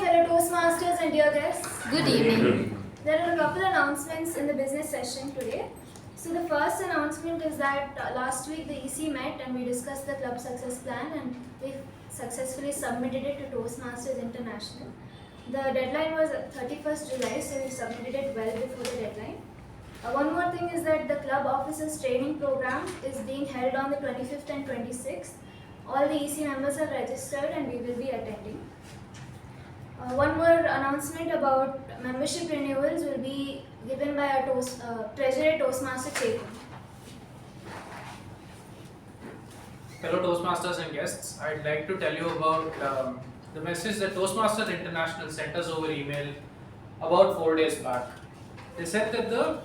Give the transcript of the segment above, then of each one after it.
fellow Toastmasters and dear guests. Good evening. There are a couple announcements in the business session today. So the first announcement is that last week the EC met and we discussed the club success plan and we successfully submitted it to Toastmasters International. The deadline was 31st July, so we submitted it well before the deadline. One more thing is that the club officers training program is being held on the 25th and 26th. All the EC members are registered and we will be attending. One more announcement about membership renewals will be given by our Treasurer Toastmaster Chethan. Fellow Toastmasters and guests, I'd like to tell you about the message that Toastmasters International sent us over email about 4 days back. They said that the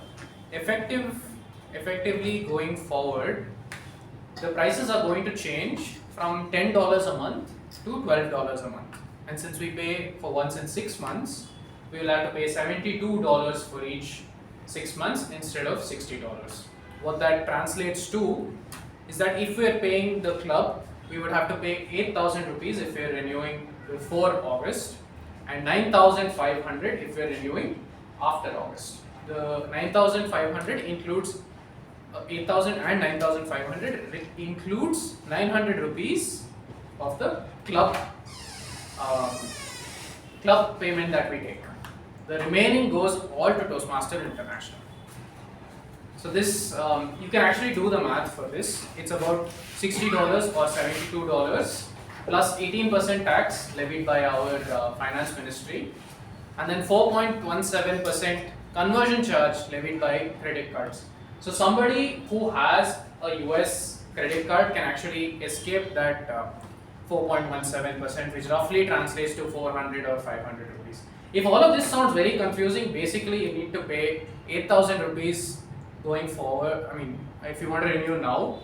effectively going forward, the prices are going to change from $10 a month to $12 a month. And since we pay for once in 6 months, we will have to pay $72 for each 6 months instead of $60. What that translates to is that if we are paying the club, we would have to pay 8,000 rupees if we are renewing before August and 9,500 if we are renewing after August. The 9,500 includes 8,000 and 9,500 includes 900 rupees of the club payment that we take. The remaining goes all to Toastmaster International. So this, you can actually do the math for this. It's about $60 or $72 plus 18% tax levied by our finance ministry, and then 4.17% conversion charge levied by credit cards. So somebody who has a US credit card can actually escape that 4.17%, which roughly translates to 400 or 500 rupees. If all of this sounds very confusing, basically you need to pay 8,000 rupees going forward. I mean, if you want to renew now,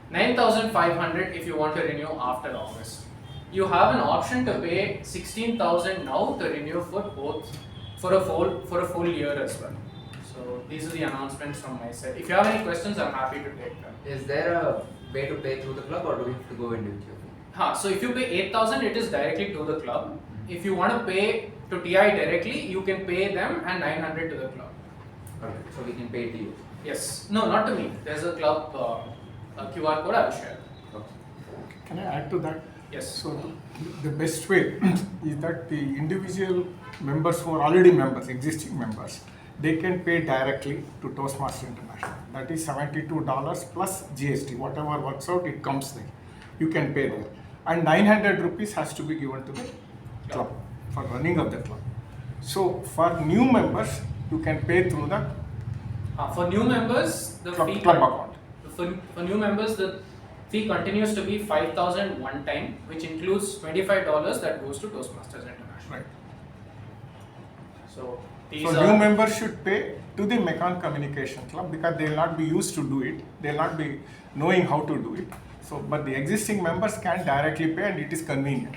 9,500 if you want to renew after August. You have an option to pay 16,000 now to renew for a full year as well. So these are the announcements from my side. If you have any questions, I'm happy to take them. Is there a way to pay through the club, or do we have to go individually? So if you pay 8,000, it is directly to the club. If you want to pay to TI directly, you can pay them and 900 to the club. Okay, so we can pay to you. Yes. No, not to me. There's a club a QR code I will share. Okay. Can I add to that? Yes. So the best way is that the individual members who are already members, existing members, they can pay directly to Toastmasters International. That is $72 plus GST. Whatever works out, it comes there. You can pay there. And 900 rupees has to be given to the club for running of the club. So for new members, you can pay through the For new members, the club fee account. For new members, the fee continues to be 5,000 one time, which includes $25 that goes to Toastmasters International. Right. So new members should pay to the Mekon Communication Club because they will not be used to do it. They will not be knowing how to do it. So, but the existing members can directly pay and it is convenient.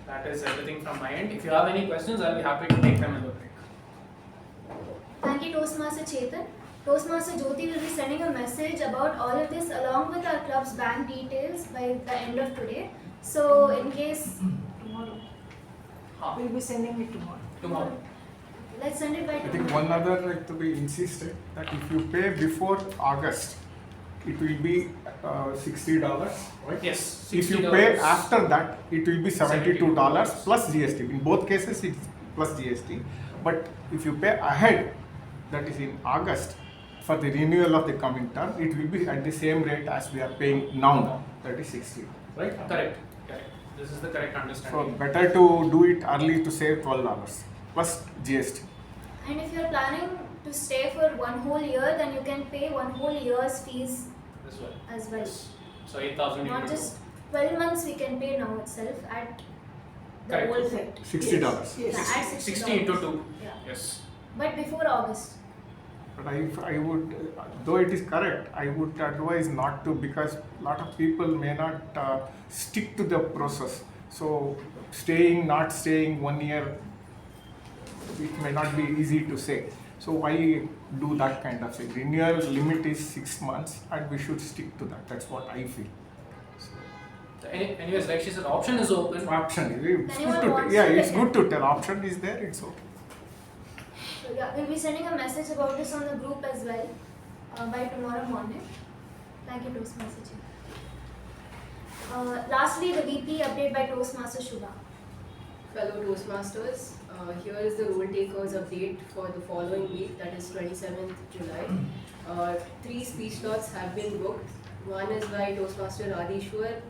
That is everything from my end. If you have any questions, I'll be happy to take them in the break. Thank you, Toastmaster Chethan. Toastmaster Jyothi will be sending a message about all of this along with our club's bank details by the end of today. So, in case Tomorrow. Huh. We'll be sending it tomorrow. Tomorrow. let's send it by I think tomorrow. one other like to be insisted that if you pay before August, it will be $60, right? Yes. If you $60. pay after that, it will be $72 plus GST. In both cases, it's plus GST. But if you pay ahead, that is in August, for the renewal of the coming term, it will be at the same rate as we are paying now, that is 60, right? Correct. Correct. This is the correct So understanding. better to do it early to save $12 plus GST. And if you're planning to stay for one whole year, then you can pay one whole year's fees This way. as well. So 8,000. Not just 12 months we can pay now itself at the Correct. old rate. $60. Yeah, Yes. at $60. 60 into 2. Yeah. Yes. But before August. But I would, though it is correct, I would advise not to because a lot of people may not stick to the process. So staying, not staying 1 year, it may not be easy to say. So why do that kind of thing? Renewal limit is 6 months and we should stick to that. That's what I feel. So, So anyways, like she said, option is open. Option, it's Anyone good to wants yeah, to it's take good to tell. Option is there, it's okay. So yeah, we'll be sending a message about this on the group as well by tomorrow morning. Thank you, Toastmaster. Lastly, the VP update by Toastmaster Shubha. Fellow Toastmasters, here is the role takers update for the following week, that is 27th July. 3 speech slots have been booked. One is by Toastmaster Adishwar,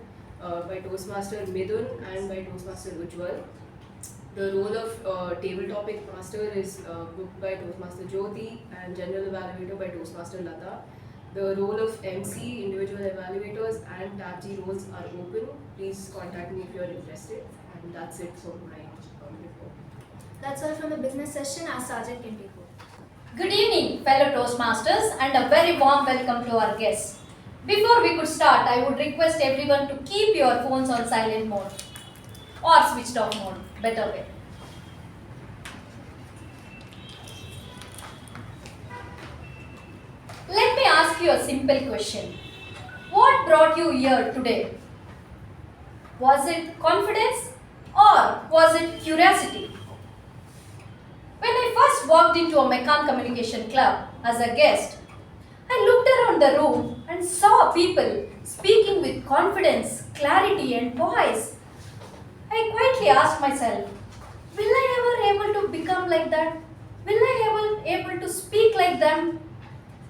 by Toastmaster Midun, and by Toastmaster Ujwal. The role of table topic master is booked by Toastmaster Jyothi and general evaluator by Toastmaster Lata. The role of MC, individual evaluators, and TAPG roles are open. Please contact me if you are interested. And that's it for my report. That's all from the business session. As Ajay can take over. Good evening, fellow Toastmasters, and a very warm welcome to our guests. Before we could start, I would request everyone to keep your phones on silent mode or switched off mode, better way. Let me ask you a simple question. What brought you here today? Was it confidence or was it curiosity? When I first walked into a Meccan Communication Club as a guest, I looked around the room and saw people speaking with confidence, clarity and voice. I quietly asked myself, will I ever able to become like that? Will I ever able to speak like them?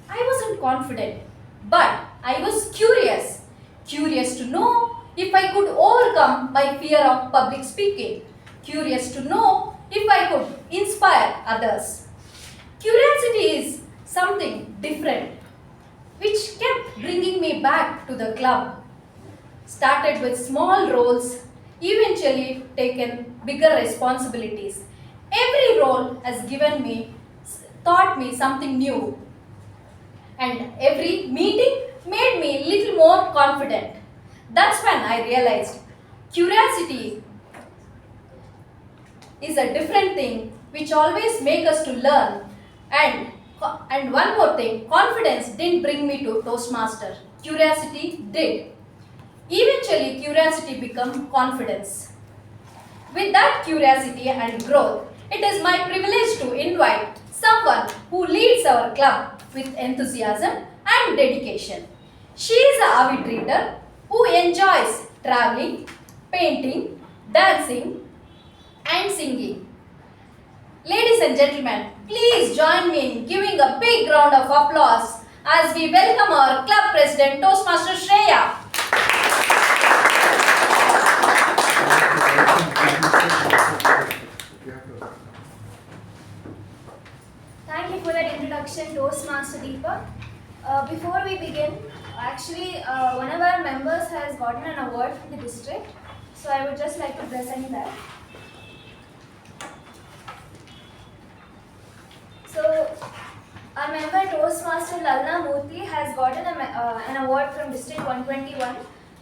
I wasn't confident, but I was curious. Curious to know if I could overcome my fear of public speaking. Curious to know if I could inspire others. Curiosity is something different, which kept bringing me back to the club. Started with small roles, eventually taken bigger responsibilities. Every role has taught me something new. And every meeting made me a little more confident. That's when I realized curiosity is a different thing which always makes us to learn. And one more thing, confidence didn't bring me to Toastmaster. Curiosity did. Eventually, curiosity became confidence. With that curiosity and growth, it is my privilege to invite someone who leads our club with enthusiasm and dedication. She is an avid reader who enjoys traveling, painting, dancing and singing. Ladies and gentlemen, please join me in giving a big round of applause as we welcome our club president, Toastmaster Shreya. Thank you for that introduction, Toastmaster Deepa. Before we begin, actually, one of our members has gotten an award from the district, so I would just like to present that. So, our member Toastmaster Lalna Murthy has gotten an award from District 121.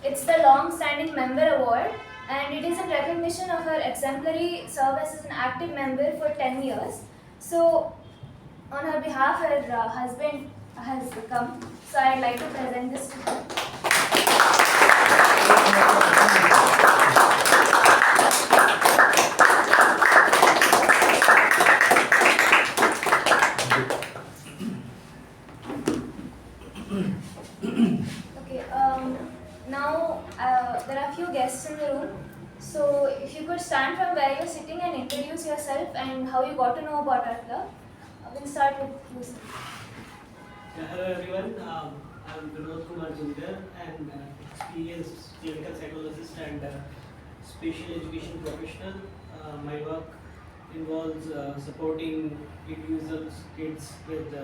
It's the Long-Standing Member Award, and it is in recognition of her exemplary service as an active member for 10 years. So, on her behalf, her husband has come, so I'd like to present this to her. Okay, now there are a few guests in the room, so if you could stand from where you're sitting and introduce yourself and how you got to know about our club. We'll start with you, sir. Hello everyone, I'm Vinod Kumar Jindal and experienced clinical psychologist and special education professional. My work involves supporting individuals, kids with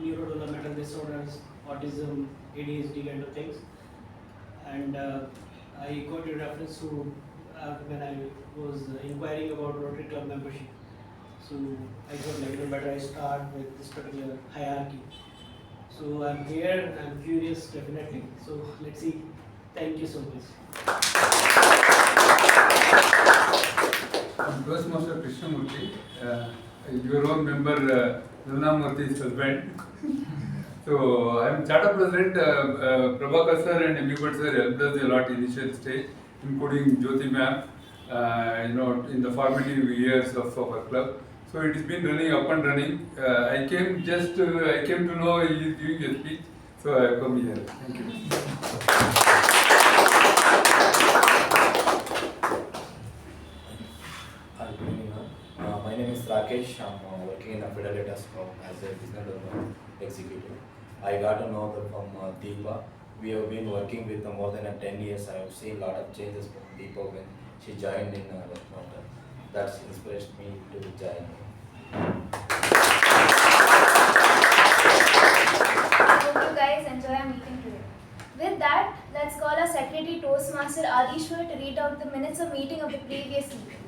neurodevelopmental disorders, autism, ADHD kind of things. And I got a reference to when I was inquiring about Rotary Club membership. So I thought like better I start with this particular hierarchy. So I'm here, I'm curious definitely. So let's see. Thank you so much. I'm Toastmaster Krishnamurthy, your own member Lalna Murthy's husband. So I'm charter president. Prabhakara sir and M U Bhat sir helped us a lot initial stage, including Jyothi ma'am. In the formative years of our club. So it has been running up and running. I came to know he is giving a speech, so I have come here. Thank you. Good evening. My name is Rakesh. I'm working in Evaluator as a business development executive. I got to know from Deepa. We have been working with more than 10 years. I have seen a lot of changes from Deepa when she joined in the quarter. That's inspired me to join. I hope you guys enjoy our meeting today. With that, let's call our secretary Toastmaster Adishwar to read out the minutes of meeting of the previous meeting.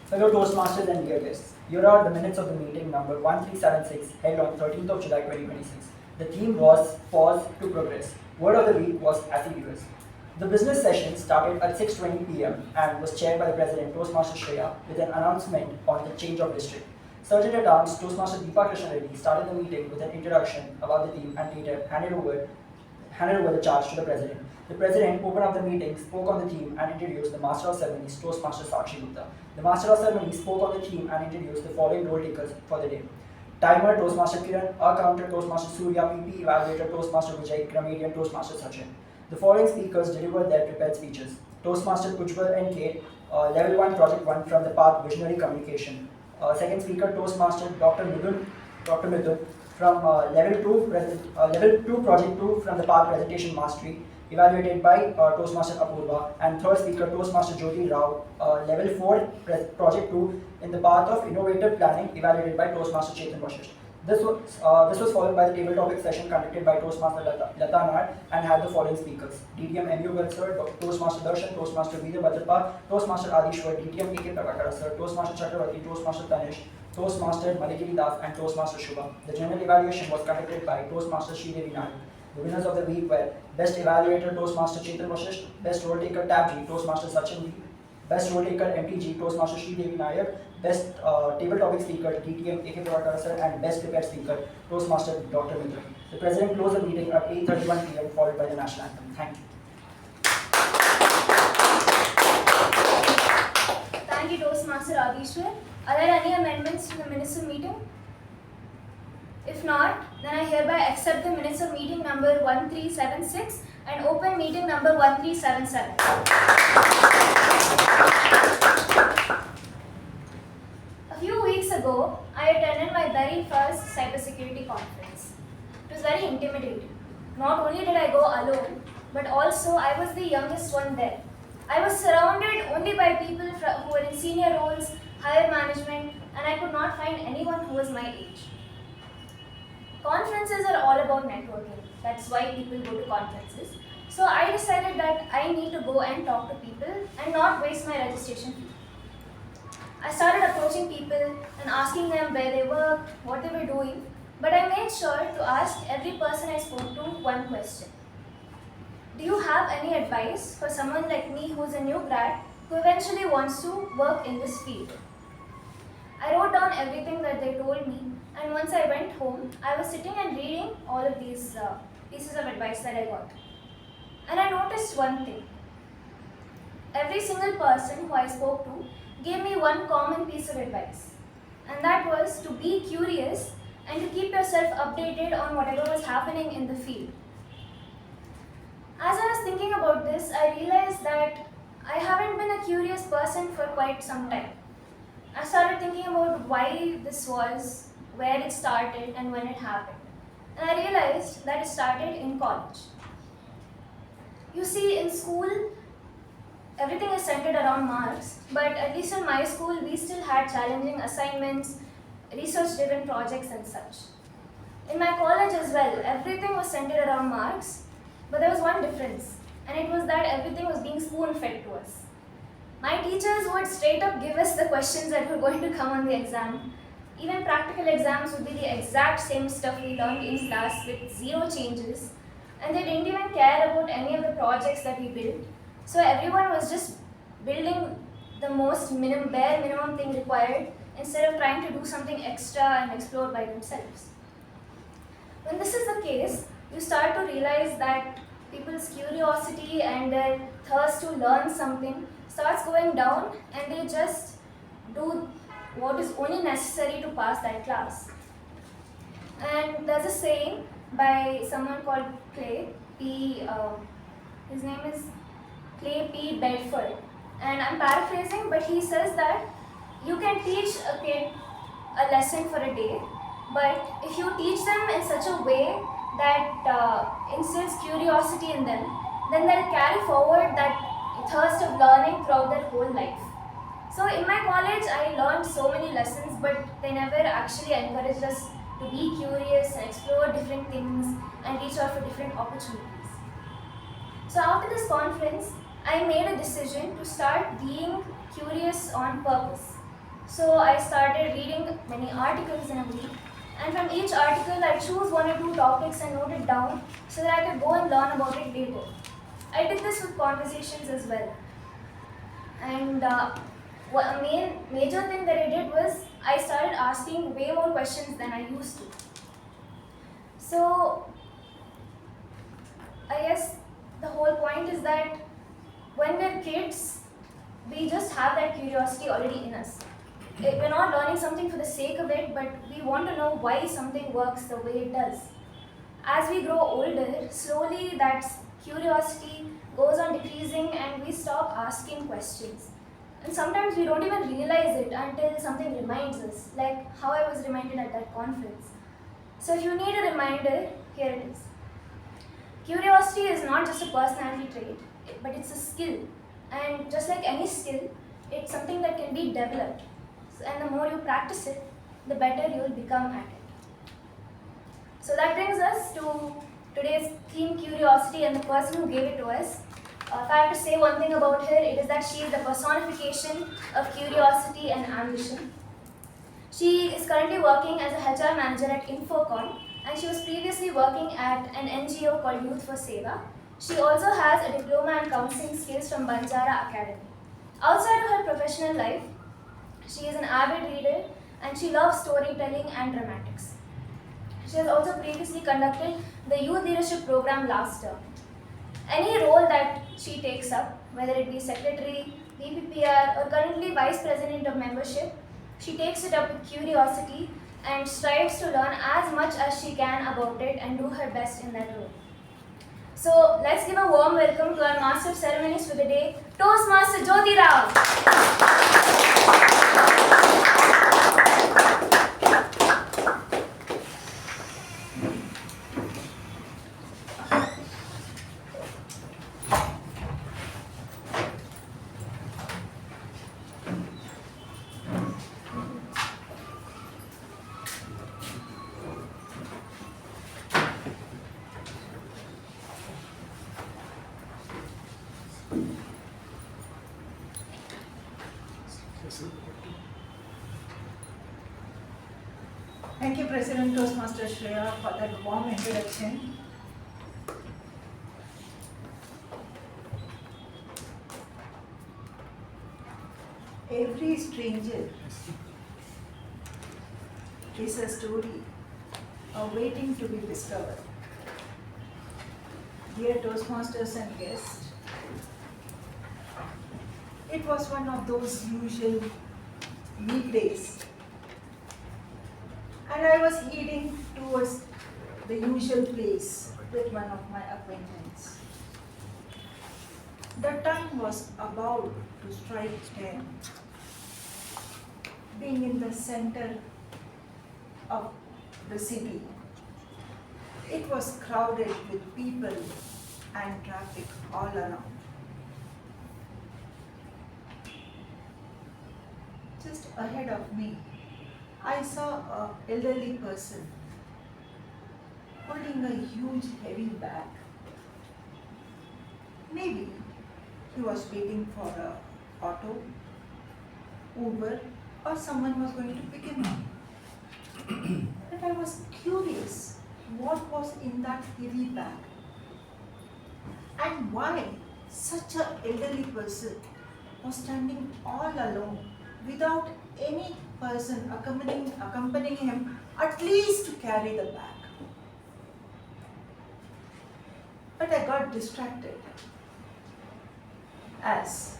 Fellow Toastmasters and dear guests, here are the minutes of the meeting number 1376 held on 13th of July 2026. The theme was Pause to Progress. Word of the week was assiduous. The business session started at 6:20 p.m. and was chaired by the President, Toastmaster Shreya, with an announcement on the change of district. Sergeant at Arms, Toastmaster Deepa started the meeting with an introduction about the theme and later handed over the charge to the President. The President opened up the meeting, spoke on the theme and introduced the Master of Ceremonies, Toastmaster Sakshi Gupta. The Master of Ceremonies spoke on the theme and introduced the following role takers for the day. Timer, Toastmaster Kiran, Counter, Toastmaster Soorya, PP, Evaluator, Toastmaster Vijay, Grammarian, Toastmaster Sachin. The following speakers delivered their prepared speeches. Toastmaster Ujwal and Kate, Level 1, Project 1 from the path Visionary Communication. Second speaker, Toastmaster Dr. Mithun from Level 2, Project 2 from the path Presentation Mastery, evaluated by Toastmaster Apoorva. And third speaker, Toastmaster Jyothi Rao, Level 4, Project 2 in the path of Innovative Planning, evaluated by Toastmaster Chethan. This was followed by the table topic session conducted by Toastmaster Lata and had the following speakers: DTM M U Bhat sir, Toastmaster Darshan, Toastmaster Veerabhadrappa, Toastmaster Adishwar, DTM A K Prabhakara sir, Toastmaster chakravarthy, Toastmaster Thanish, Toastmaster Das and Toastmaster Shubha. The general evaluation was conducted by Toastmaster Shreya. The winners of the week were Best Evaluator Toastmaster Chethan, Best Role Taker TAPG Toastmaster Sachin, Best Role Taker MTG Toastmaster Shreya, Best Table Topic Speaker DTM A K Prabhakara sir, and Best Prepared Speaker Toastmaster Dr. Mithun. The President closed the meeting at 8:31 p.m. followed by the National Anthem. Thank you. Thank you, Toastmaster Adishwar. Are there any amendments to the minutes of meeting? If not, then I hereby accept the minutes of meeting number 1376 and open meeting number 1377. A few weeks ago, I attended my very first cybersecurity conference. It was very intimidating. Not only did I go alone, but also I was the youngest one there. I was surrounded only by people who were in senior roles, higher management, and I could not find anyone who was my age. Conferences are all about networking. That's why people go to conferences. So I decided that I need to go and talk to people and not waste my registration fee. I started approaching people and asking them where they worked, what they were doing, but I made sure to ask every person I spoke to one question. Do you have any advice for someone like me who's a new grad who eventually wants to work in this field? I wrote down everything that they told me, and once I went home, I was sitting and reading all of these pieces of advice that I got. And I noticed one thing. Every single person who I spoke to gave me one common piece of advice, and that was to be curious and to keep yourself updated on whatever was happening in the field. As I was thinking about this, I realized that I haven't been a curious person for quite some time. I started thinking about why this was, where it started, and when it happened. And I realized that it started in college. You see, in school, everything is centered around marks, but at least in my school, we still had challenging assignments, research-driven projects and such. In my college as well, everything was centered around marks, but there was one difference, and it was that everything was being spoon-fed to us. My teachers would straight up give us the questions that were going to come on the exam. Even practical exams would be the exact same stuff we learned in class with zero changes, and they didn't even care about any of the projects that we built. So everyone was just building the most bare minimum thing required instead of trying to do something extra and explore by themselves. When this is the case, you start to realize that people's curiosity and their thirst to learn something starts going down, and they just do what is only necessary to pass that class. And there's a saying by someone called Clay P. His name is Clay P. Bedford, and I'm paraphrasing, but he says that you can teach a kid a lesson for a day, but if you teach them in such a way that instills curiosity in them, then they'll carry forward that thirst of learning throughout their whole life. So in my college, I learned so many lessons, but they never actually encouraged us to be curious and explore different things and reach out for different opportunities. So after this conference, I made a decision to start being curious on purpose. So I started reading many articles in a week, and from each article I choose 1 or 2 topics and note it down so that I could go and learn about it later. I did this with conversations as well. And a major thing that I did was I started asking way more questions than I used to. So I guess the whole point is that when we're kids, we just have that curiosity already in us. We're not learning something for the sake of it, but we want to know why something works the way it does. As we grow older, slowly that curiosity goes on decreasing and we stop asking questions. And sometimes we don't even realize it until something reminds us, like how I was reminded at that conference. So if you need a reminder, here it is. Curiosity is not just a personality trait, but it's a skill. And just like any skill, it's something that can be developed. And the more you practice it, the better you will become at it. So that brings us to today's theme, curiosity, and the person who gave it to us. If I have to say one thing about her, it is that she is the personification of curiosity and ambition. She is currently working as a HR manager at Infocon, and she was previously working at an NGO called Youth for Seva. She also has a diploma in counseling skills from Banjara Academy. Outside of her professional life, she is an avid reader and she loves storytelling and dramatics. She has also previously conducted the youth leadership program last term. Any role that she takes up, whether it be secretary, BPPR, or currently vice president of membership, she takes it up with curiosity and strives to learn as much as she can about it and do her best in that role. So let's give a warm welcome to our Master of Ceremonies for the day, Toastmaster Jyothi Rao. Thank you, President Toastmaster Shreya, for that warm introduction. Every stranger is a story waiting to be discovered. Dear Toastmasters and guests, it was one of those usual weekdays, and I was heading towards the usual place with one of my acquaintances. The time was about to strike 10. Being in the center of the city, it was crowded with people and traffic all around. Just ahead of me, I saw an elderly person holding a huge heavy bag. Maybe he was waiting for an auto, Uber, or someone was going to pick him up. And I was curious what was in that heavy bag and why such an elderly person was standing all alone without any person accompanying him at least to carry the bag. But I got distracted as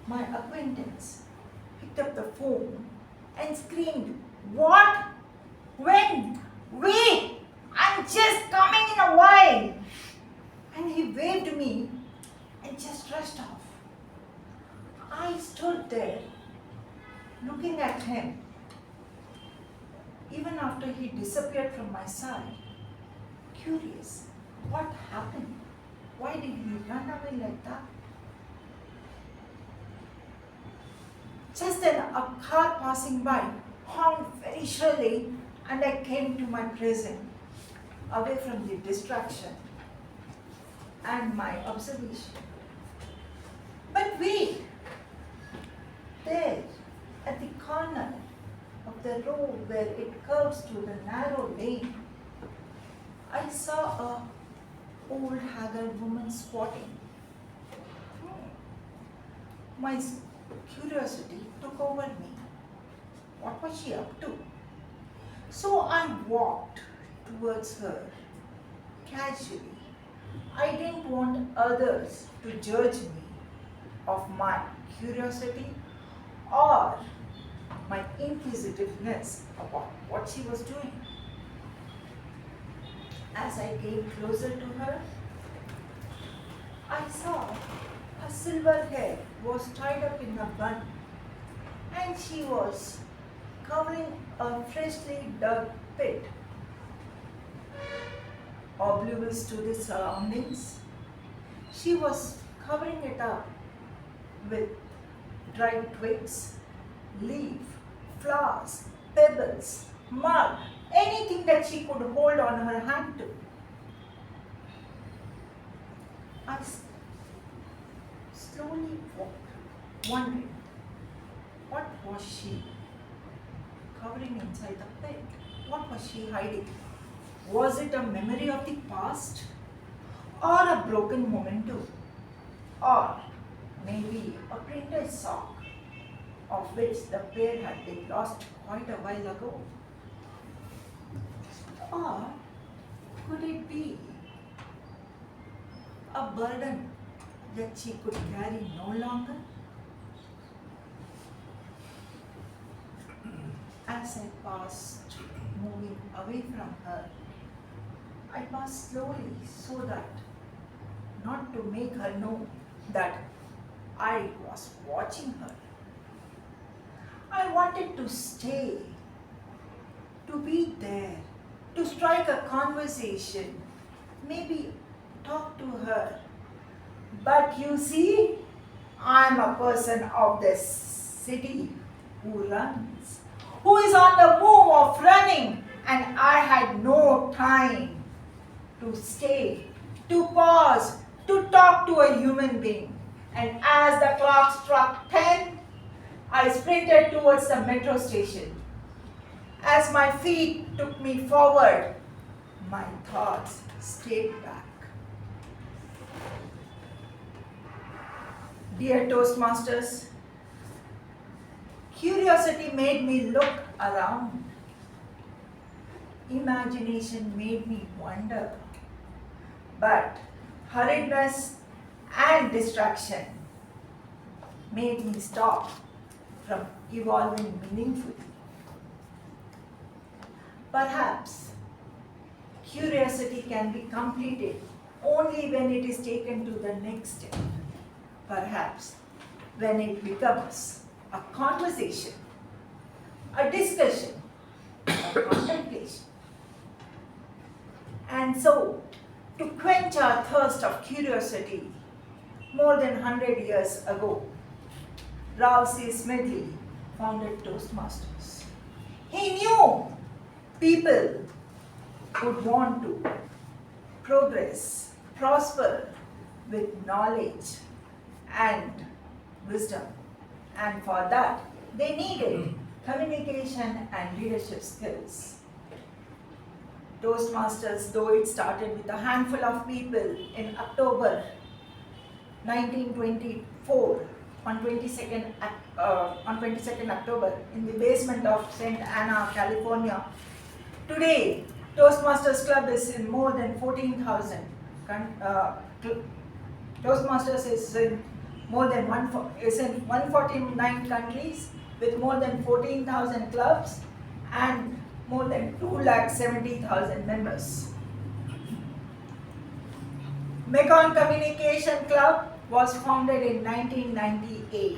my acquaintance picked up the phone and screamed, "What? When? Wait! I'm just coming in a while!" And he waved me and just rushed off. I stood there looking at him even after he disappeared from my side, curious. What happened? Why did he run away like that? Just then a car passing by honked very shrilly and I came to my prison, away from the distraction and my observation. But wait! There, at the corner of the road where it curves to the narrow lane, I saw a old haggard woman squatting. My curiosity took over me. What was she up to? So I walked towards her casually. I didn't want others to judge me of my curiosity or my inquisitiveness about what she was doing. As I came closer to her, I saw her silver hair was tied up in a bun and she was covering a freshly dug pit. Oblivious to the surroundings, she was covering it up with dried twigs, leaf, flowers, pebbles, mud, anything that she could hold on her hand to. I slowly walked, wondering what was she covering inside the pit? What was she hiding? Was it a memory of the past or a broken memento or maybe a printed sock of which the pair had been lost quite a while ago? Or could it be a burden that she could carry no longer? As I passed, moving away from her, I passed slowly so that not to make her know that I was watching her. I wanted to stay, to be there, to strike a conversation, maybe talk to her. But you see, I'm a person of this city who runs, who is on the move of running, and I had no time to stay, to pause, to talk to a human being. And as the clock struck 10, I sprinted towards the metro station. As my feet took me forward, my thoughts stayed back. Dear Toastmasters, curiosity made me look around. Imagination made me wonder. But hurriedness and distraction made me stop from evolving meaningfully. Perhaps curiosity can be completed only when it is taken to the next step. Perhaps when it becomes a conversation, a discussion, a contemplation. And so, to quench our thirst of curiosity, more than 100 years ago, Ralph C. Smedley founded Toastmasters. He knew people would want to progress, prosper with knowledge and wisdom. And for that, they needed communication and leadership skills. Toastmasters, though it started with a handful of people in October 1924 on 22nd October in the basement of St. Anna, California. Today, Toastmasters Club is in more than 14,000. Toastmasters is in more than 149 countries with more than 14,000 clubs and more than 270,000 members. Mekong Communication Club was founded in 1998.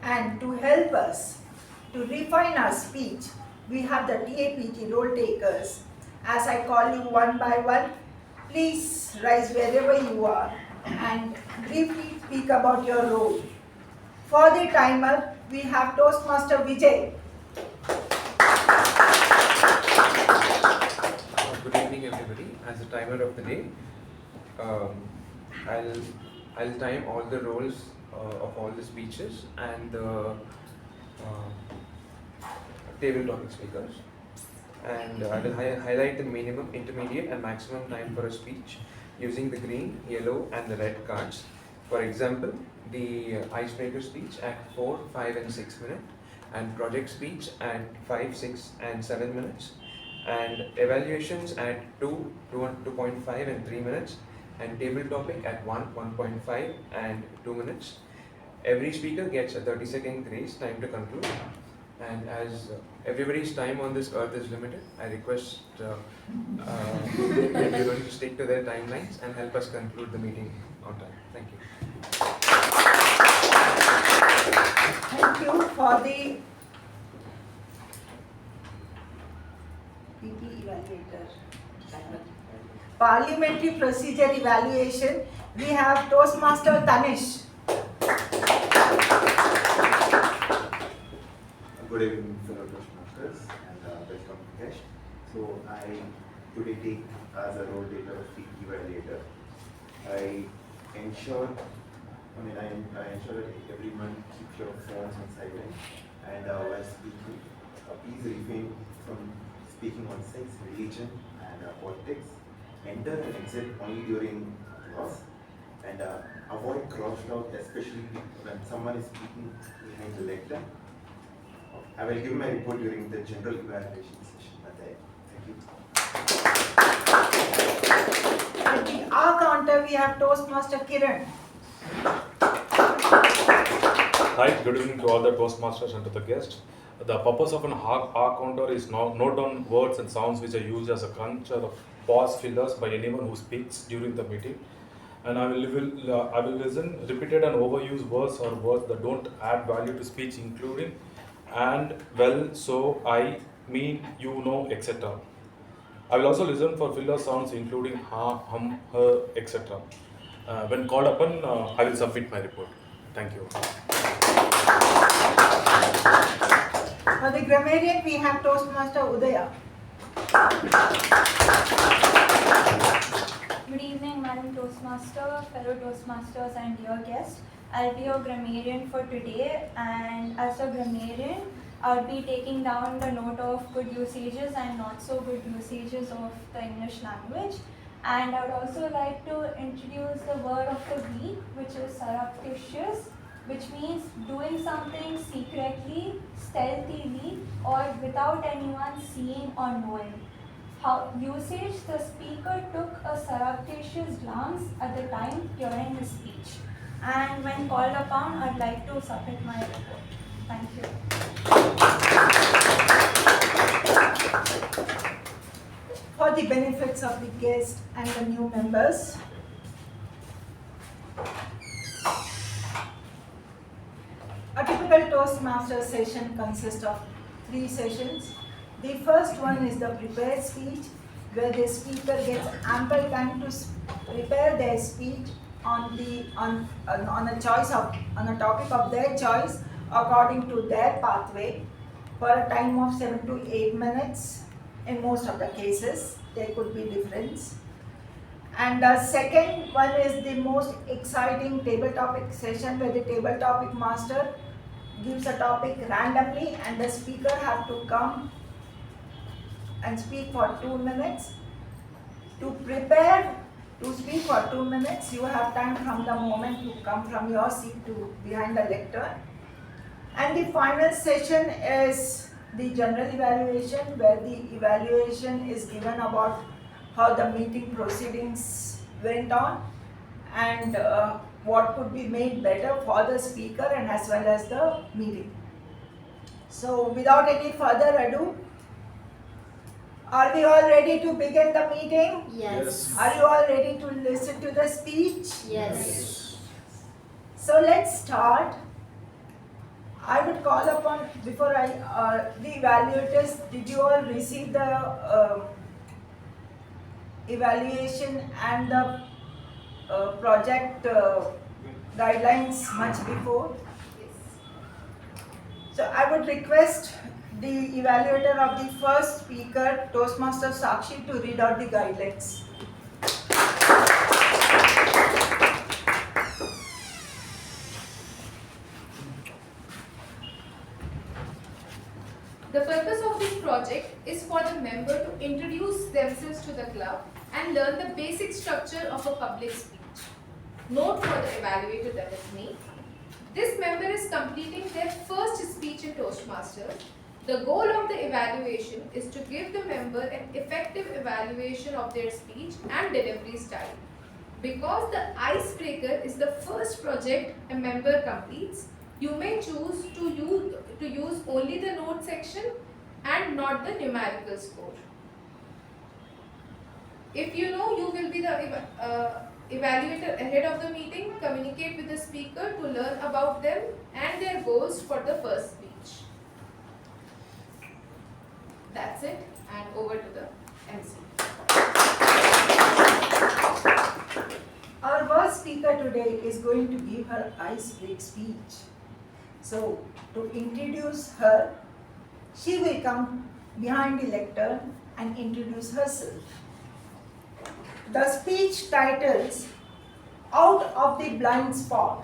And to help us to refine our speech, we have the TAPG role takers. As I call you one by one, please rise wherever you are and briefly speak about your role. For the timer, we have Toastmaster Vijay. Good evening, everybody. As the timer of the day, I'll time all the roles of all the speeches and the table topic speakers. And I will highlight the minimum, intermediate, and maximum time for a speech using the green, yellow, and the red cards. For example, the icebreaker speech at 4, 5, and 6 minutes, and project speech at 5, 6, and 7 minutes, and evaluations at 2, 2.5, and 3 minutes, and table topic at 1, 1.5, and 2 minutes. Every speaker gets a 30-second grace time to conclude. And as everybody's time on this earth is limited, I request everyone to stick to their timelines and help us conclude the meeting on time. Thank you. Thank you for the PP Evaluator. Parliamentary procedure evaluation. We have Toastmaster Thanish. Good evening, fellow Toastmasters, and welcome, Vikesh. So, I today take as a role taker of the Evaluator. I ensure that everyone keep your phones on silent, and while speaking, please refrain from speaking on sex, religion, and politics. Enter and exit only during class, and avoid cross talk, especially when someone is speaking behind the lectern. I will give my report during the general evaluation session. Thank you. At the R counter, we have Toastmaster Kiran. Hi, good evening to all the Toastmasters and to the guests. The purpose of an R counter is note down words and sounds which are used as a culture of pause fillers by anyone who speaks during the meeting. And I will listen repeated and overused words or words that don't add value to speech, including and, well, so, I, me, you know, etc. I will also listen for filler sounds including ha, hum, her, etc. When called upon, I will submit my report. Thank you. For the Grammarian, we have Toastmaster Udaya. Good evening, Madam Toastmaster, fellow Toastmasters, and dear guests. I'll be your grammarian for today, and as a grammarian, I'll be taking down the note of good usages and not so good usages of the English language. And I would also like to introduce the word of the week, which is surreptitious, which means doing something secretly, stealthily, or without anyone seeing or knowing. How usage: the speaker took a surreptitious glance at the time during his speech. And when called upon, I'd like to submit my report. Thank you. For the benefits of the guests and the new members, a typical Toastmaster session consists of 3 sessions. The first one is the prepared speech, where the speaker gets ample time to prepare their speech on a topic of their choice according to their pathway for a time of 7 to 8 minutes. In most of the cases, there could be difference. And the second one is the most exciting table topic session, where the table topic master gives a topic randomly and the speaker have to come and speak for 2 minutes. To prepare to speak for 2 minutes. You have time from the moment you come from your seat to behind the lectern. And the final session is the general evaluation, where the evaluation is given about how the meeting proceedings went on and what could be made better for the speaker and as well as the meeting. So without any further ado, are we all ready to begin the meeting? Yes. Are you all ready to listen to the speech? Yes. So let's start. I would call upon, before the evaluators, did you all receive the evaluation and the project guidelines much before? So I would request the evaluator of the first speaker, Toastmaster Sakshi, to read out the guidelines. The purpose of this project is for the member to introduce themselves to the club and learn the basic structure of a public speech. Note for the evaluator, that is me. This member is completing their first speech in Toastmasters. The goal of the evaluation is to give the member an effective evaluation of their speech and delivery style. Because the icebreaker is the first project a member completes, you may choose to use only the note section and not the numerical score. If you know you will be the evaluator ahead of the meeting, communicate with the speaker to learn about them and their goals for the first speech. That's it, and over to the MC. Our first speaker today is going to give her ice-break speech. So, to introduce her, she will come behind the lectern and introduce herself. The speech titles, Out of the Blind Spot.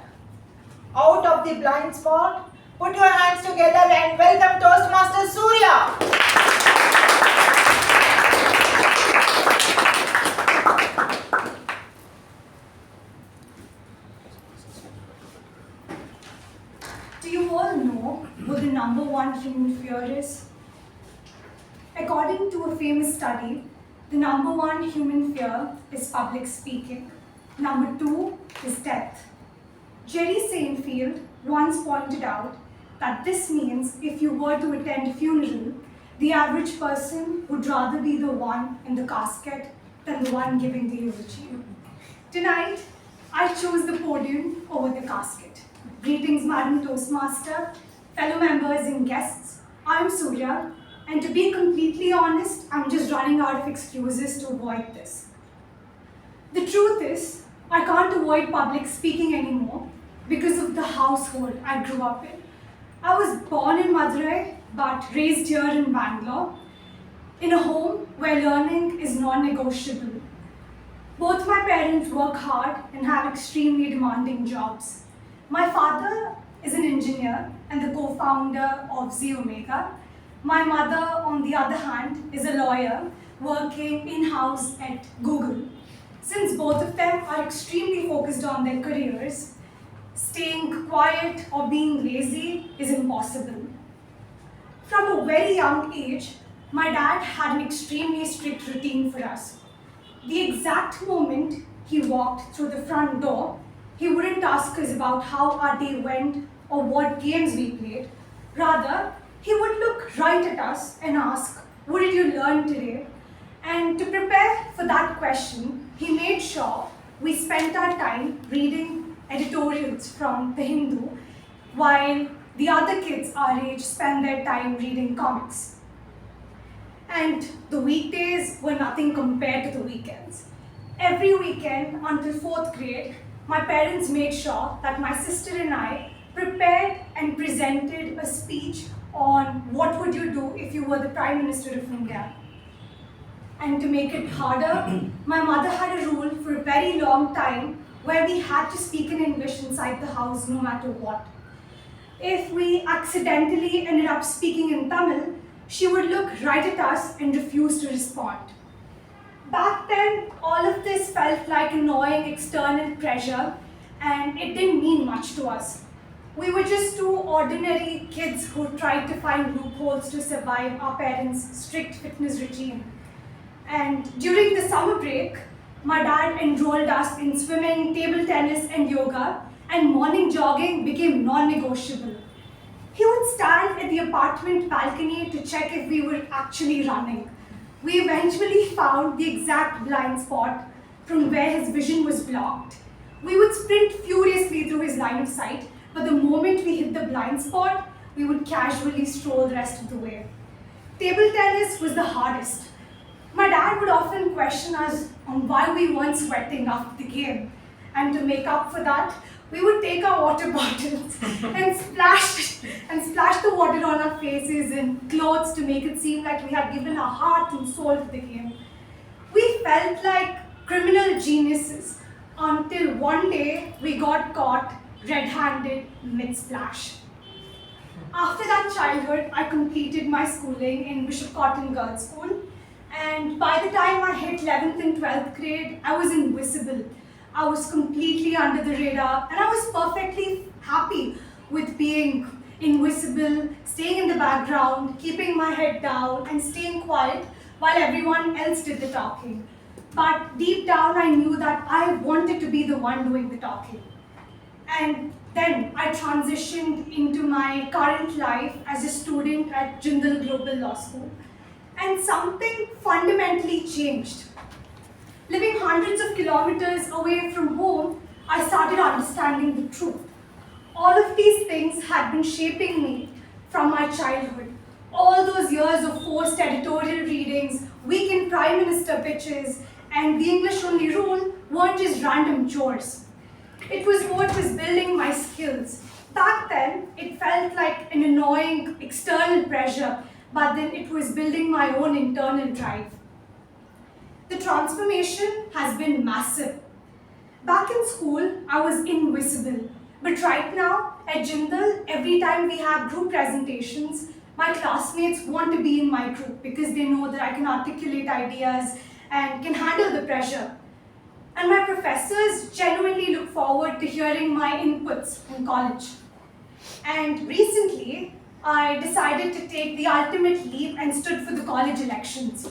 Out of the blind spot, put your hands together and welcome Toastmaster Soorya. Do you all know what the number one human fear is? According to a famous study, the number one human fear is public speaking. Number two is death. Jerry Seinfeld once pointed out that this means if you were to attend a funeral, the average person would rather be the one in the casket than the one giving the eulogy. Tonight, I chose the podium over the casket. Greetings, Madam Toastmaster, fellow members and guests. I'm Soorya, and to be completely honest, I'm just running out of excuses to avoid this. The truth is, I can't avoid public speaking anymore because of the household I grew up in. I was born in Madurai, but raised here in Bangalore, in a home where learning is non-negotiable. Both my parents work hard and have extremely demanding jobs. My father is an engineer and the co-founder of Z Omega. My mother, on the other hand, is a lawyer working in-house at Google. Since both of them are extremely focused on their careers, staying quiet or being lazy is impossible. From a very young age, my dad had an extremely strict routine for us. The exact moment he walked through the front door, he wouldn't ask us about how our day went or what games we played. Rather, he would look right at us and ask, "What did you learn today?" And to prepare for that question, he made sure we spent our time reading editorials from The Hindu, while the other kids our age spend their time reading comics. And the weekdays were nothing compared to the weekends. Every weekend until 4th grade, my parents made sure that my sister and I prepared and presented a speech on what would you do if you were the Prime Minister of India. And to make it harder, my mother had a rule for a very long time where we had to speak in English inside the house no matter what. If we accidentally ended up speaking in Tamil, she would look right at us and refuse to respond. Back then, all of this felt like annoying external pressure, and it didn't mean much to us. We were just two ordinary kids who tried to find loopholes to survive our parents' strict fitness regime. And during the summer break, my dad enrolled us in swimming, table tennis, and yoga, and morning jogging became non-negotiable. He would stand at the apartment balcony to check if we were actually running. We eventually found the exact blind spot from where his vision was blocked. We would sprint furiously through his line of sight, but the moment we hit the blind spot, we would casually stroll the rest of the way. Table tennis was the hardest. My dad would often question us on why we weren't sweating after the game. And to make up for that, we would take our water bottles and splash the water on our faces and clothes to make it seem like we had given our heart and soul to the game. We felt like criminal geniuses until one day we got caught red-handed mid-splash. After that childhood, I completed my schooling in Bishop Cotton Girls' School, and by the time I hit 11th and 12th grade, I was invisible. I was completely under the radar, and I was perfectly happy with being invisible, staying in the background, keeping my head down, and staying quiet while everyone else did the talking. But deep down, I knew that I wanted to be the one doing the talking. And then I transitioned into my current life as a student at Jindal Global Law School, and something fundamentally changed. Living hundreds of kilometers away from home, I started understanding the truth. All of these things had been shaping me from my childhood. All those years of forced editorial readings, weekend Prime Minister pitches, and the English-only rule weren't just random chores. It was what was building my skills. Back then, it felt like an annoying external pressure, but then it was building my own internal drive. The transformation has been massive. Back in school, I was invisible. But right now, at Jindal, every time we have group presentations, my classmates want to be in my group because they know that I can articulate ideas and can handle the pressure. And my professors genuinely look forward to hearing my inputs in college. And recently, I decided to take the ultimate leap and stood for the college elections.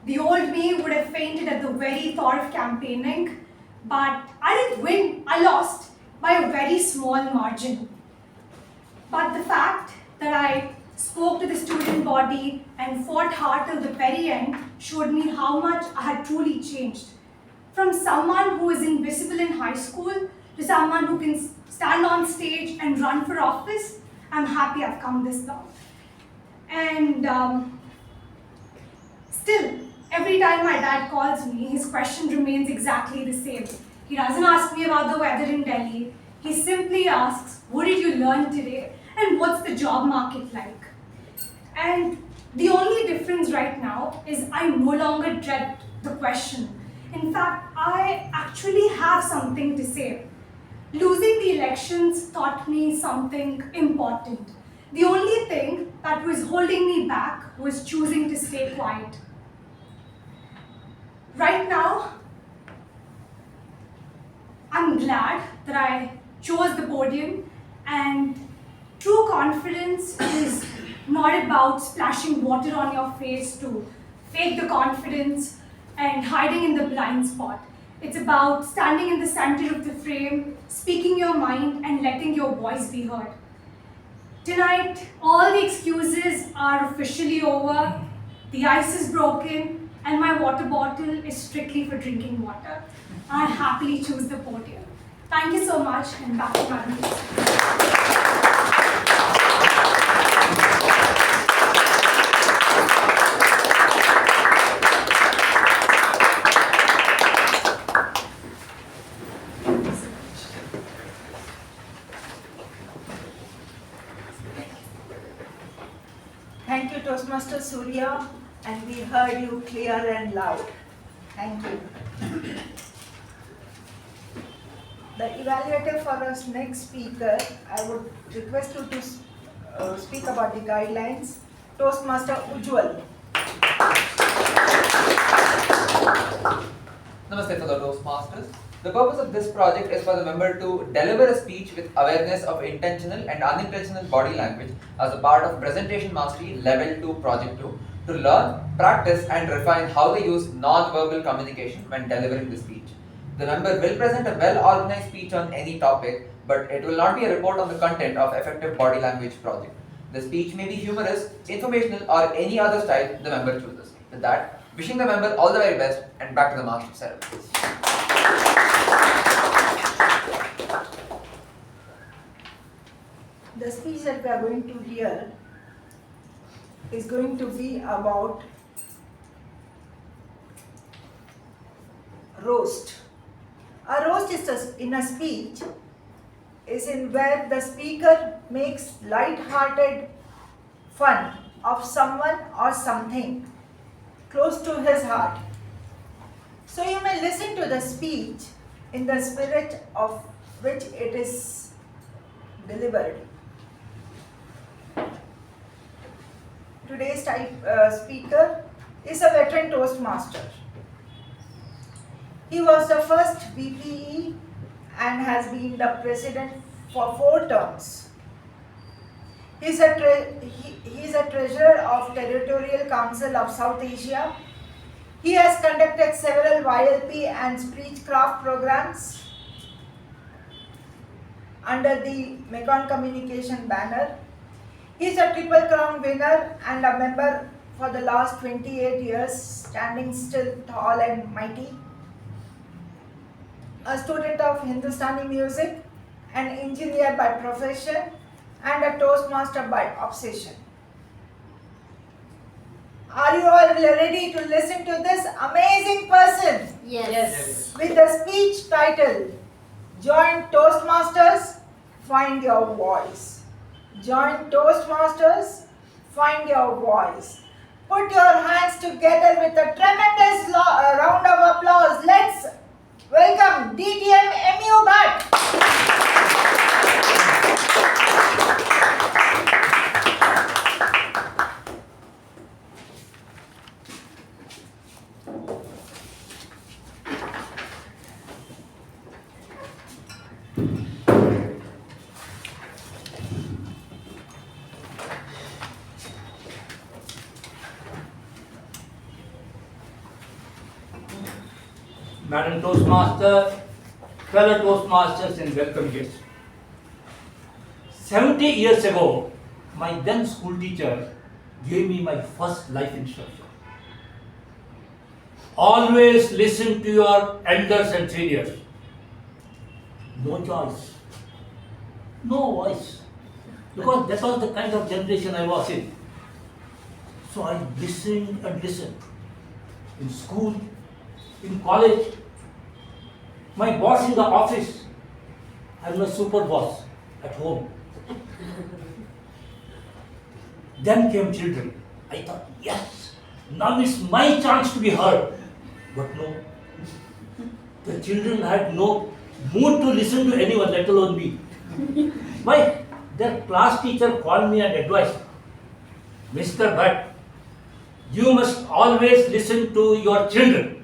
The old me would have fainted at the very thought of campaigning, but I didn't win, I lost by a very small margin. But the fact that I spoke to the student body and fought hard till the very end showed me how much I had truly changed. From someone who was invisible in high school to someone who can stand on stage and run for office, I'm happy I've come this long. And still, every time my dad calls me, his question remains exactly the same. He doesn't ask me about the weather in Delhi. He simply asks, what did you learn today? And what's the job market like? And the only difference right now is I no longer dread the question. In fact, I actually have something to say. Losing the elections taught me something important. The only thing that was holding me back was choosing to stay quiet. Right now, I'm glad that I chose the podium, and true confidence is not about splashing water on your face to fake the confidence and hiding in the blind spot. It's about standing in the center of the frame, speaking your mind, and letting your voice be heard. Tonight, all the excuses are officially over, the ice is broken, and my water bottle is strictly for drinking water. I happily choose the podium. Thank you so much, and back to Madam. Thank you, Toastmaster Soorya, and we heard you clear and loud. Thank you. The evaluator for our next speaker, I would request you to speak about the guidelines. Toastmaster Ujwal. Toastmasters. The purpose of this project is for the member to deliver a speech with awareness of intentional and unintentional body language as a part of Presentation Mastery Level 2 Project 2 to learn, practice and refine how they use non-verbal communication when delivering the speech. The member will present a well-organized speech on any topic, but it will not be a report on the content of Effective Body Language Project. The speech may be humorous, informational or any other style the member chooses. With that, wishing the member all the very best and back to the Master of Ceremonies. The speech that we are going to hear is going to be about roast. A roast is in a speech is in where the speaker makes light-hearted fun of someone or something close to his heart. So you may listen to the speech in the spirit of which it is delivered. Today's speaker is a veteran Toastmaster. He was the first VPE and has been the president for 4 terms. He is a treasurer of Territorial Council of South Asia. He has conducted several YLP and Speechcraft programs under the Mekong Communication banner. He is a Triple Crown winner and a member for the last 28 years, standing still tall and mighty. A student of Hindustani music, an engineer by profession, and a Toastmaster by obsession. Are you all ready to listen to this amazing person? Yes. With the speech title, Join Toastmasters, Find Your Voice. Join Toastmasters, Find Your Voice. Put your hands together with a tremendous round of applause. Let's welcome DTM M U Bhat. Madam Toastmaster, fellow Toastmasters and welcome guests. 70 years ago, my then school teacher gave me my first life instruction. Always listen to your elders and seniors. No choice, no voice, because that was the kind of generation I was in. So I listened and listened. In school, in college, my boss in the office, I'm a super boss at home. Then came children. I thought, yes, now it's my chance to be heard. But no, the children had no mood to listen to anyone, let alone me. Why? Their class teacher called me and advised, Mr. Bhat, you must always listen to your children.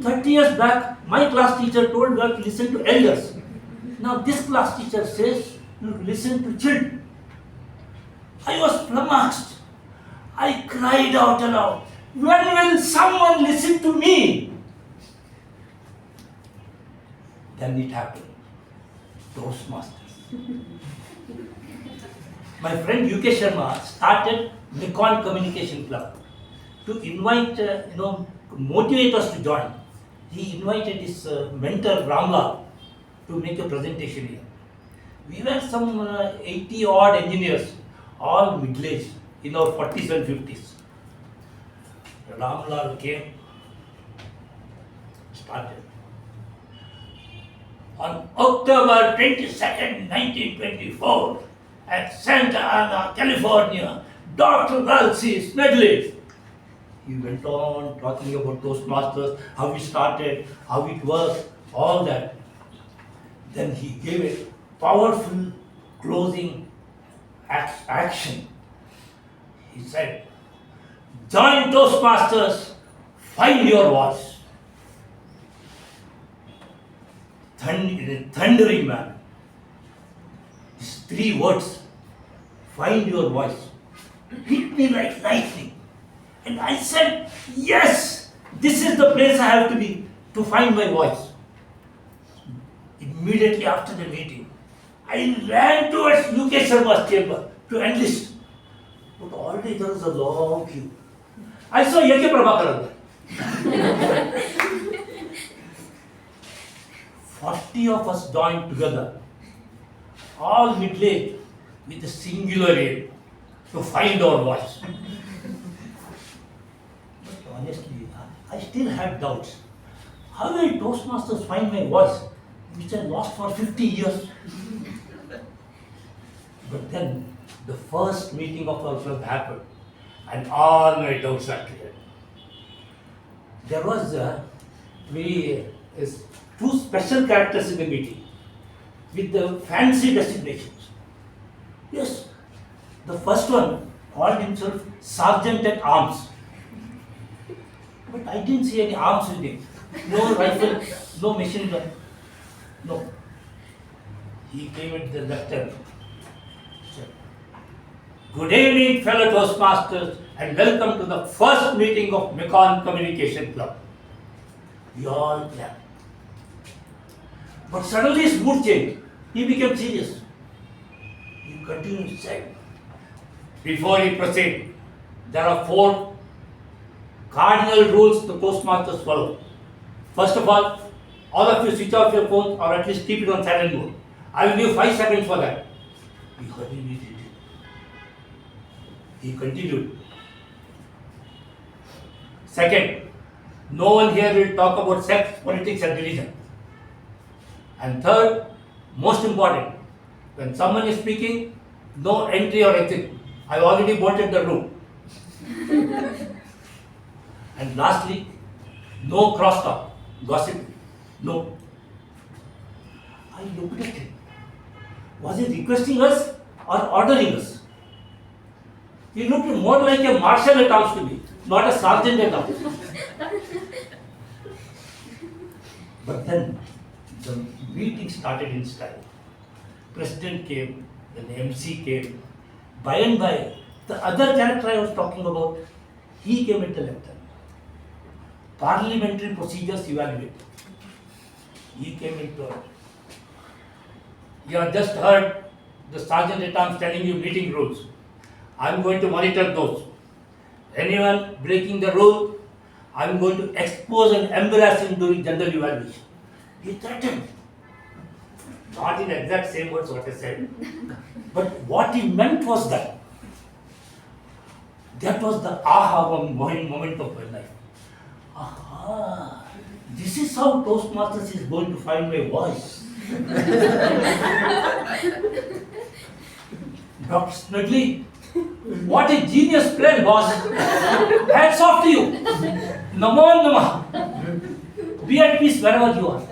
30 years back, my class teacher told me to listen to elders. Now this class teacher says, listen to children. I was flummoxed. I cried out aloud, when will someone listen to me? Then it happened. Toastmasters. My friend UK Sharma started Mekong Communication Club to invite, motivate us to join. He invited his mentor Ramlal to make a presentation here. We were some 80 odd engineers, all middle-aged, in our 40s and 50s. Ramlal came, started. On October 22nd, 1924, at Santa Ana, California, Dr. Ralsey's middle-aged. He went on talking about Toastmasters, how we started, how it works, all that. Then he gave a powerful closing action. He said, join Toastmasters, Find your voice. In a thundering manner. These 3 words, find your voice, hit me like lightning. And I said, yes, this is the place I have to be to find my voice. Immediately after the meeting, I ran towards UK Sharma's chamber to enlist. But already there was a long queue. I saw A K Prabhakara there. 40 of us joined together, all middle-aged, with a singular aim to find our voice. But honestly, I still had doubts. How will Toastmasters find my voice, which I lost for 50 years? But then, the first meeting of our club happened, and all my doubts were cleared. There was two special characters in the meeting with the fancy designations. Yes, the first one called himself Sergeant at Arms. But I didn't see any arms with him. No rifle, no machine gun. No. He came at the lectern. Good evening, fellow Toastmasters, and welcome to the first meeting of Mekon Communication Club. We all clapped. But suddenly his mood changed. He became serious. He continued to say, before we proceed, there are 4 cardinal rules the Toastmasters follow. First of all of you switch off your phone or at least keep it on silent mode. I will give 5 seconds for that. He continued. He continued. Second, no one here will talk about sex, politics and religion. And third, most important, when someone is speaking, no entry or exit. I've already bolted the room. And lastly, no crosstalk, gossip, no. I looked at him. Was he requesting us or ordering us? He looked more like a marshal at arms to me, not a sergeant at arms. But then the meeting started in style. President came, then MC came. By and by, the other character I was talking about, he came at the lectern. Parliamentary procedures evaluated. He came into it. You have just heard the sergeant at arms telling you meeting rules. I'm going to monitor those. Anyone breaking the rule, I'm going to expose and embarrass him during general evaluation. He threatened. Not in exact same words what I said. But what he meant was that was the aha moment of my life. Aha, this is how Toastmasters is going to find my voice. Dr. Snugly, what a genius plan, boss. Hats off to you. Namo Namah. Be at peace wherever you are.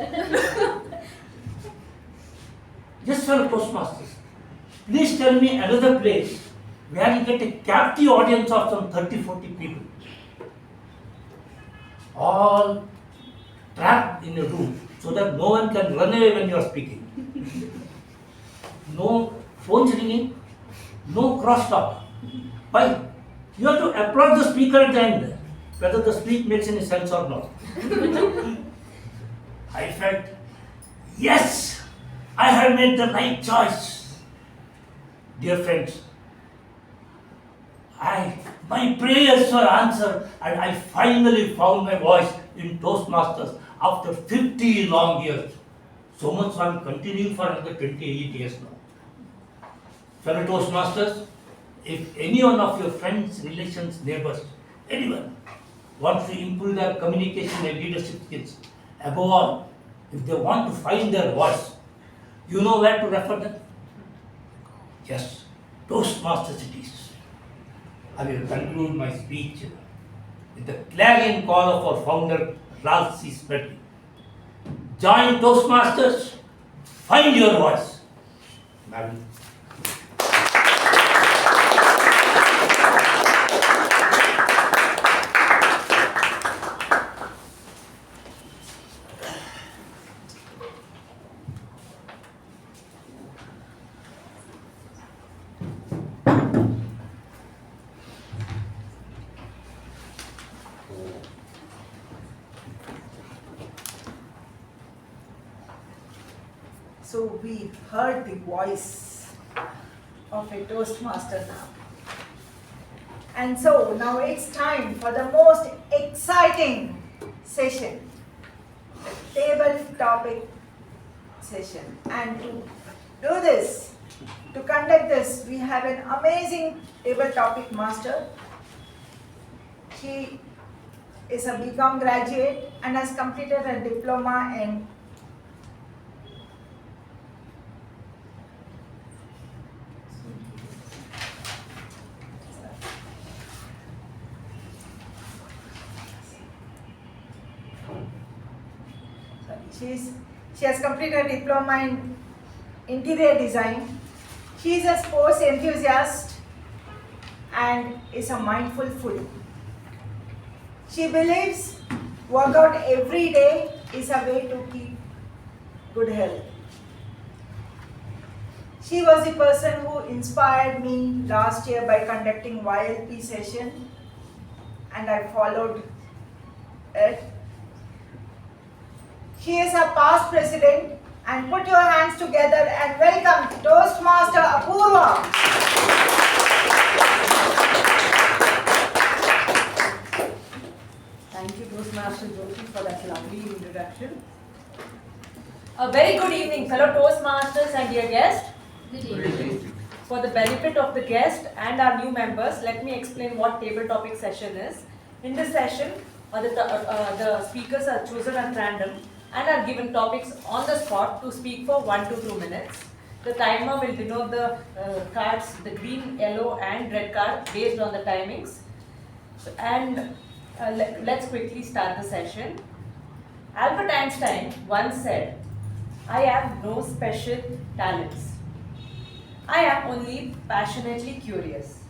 Yes, fellow Toastmasters, please tell me another place where you get a captive audience of some 30-40 people. All trapped in a room so that no one can run away when you are speaking. No phones ringing, no crosstalk. Why? You have to applaud the speaker at the end, whether the speech makes any sense or not. I felt, yes, I have made the right choice. Dear friends, my prayers were answered and I finally found my voice in Toastmasters after 50 long years. So much so I'm continuing for another 28 years now. Fellow Toastmasters, if any one of your friends, relations, neighbors, anyone wants to improve their communication and leadership skills, above all, if they want to find their voice, you know where to refer them? Yes, Toastmasters it is. I will conclude my speech with the clarion call of our founder, Ralph C. Smedley. Join Toastmasters, find your voice. Madam. So we heard the voice of a Toastmaster now. And so now it's time for the most exciting session, the table topic session. And to do this, to conduct this, we have an amazing table topic master. She is a BCom graduate and has completed a diploma in She has completed a diploma in interior design. She is a sports enthusiast and is a mindful foodie. She believes workout every day is a way to keep good health. She was the person who inspired me last year by conducting YLP session, and I followed it. She is our past president, and put your hands together and welcome Toastmaster Apoorva. Thank you, Toastmaster Jyothi, for that lovely introduction. A very good evening, fellow Toastmasters and dear guests. Good evening. For the benefit of the guest and our new members, let me explain what table topic session is. In this session, the speakers are chosen at random and are given topics on the spot to speak for 1 to 2 minutes. The timer will denote the cards, the green, yellow and red card based on the timings. And let's quickly start the session. Albert Einstein once said, "I have no special talents. I am only passionately curious."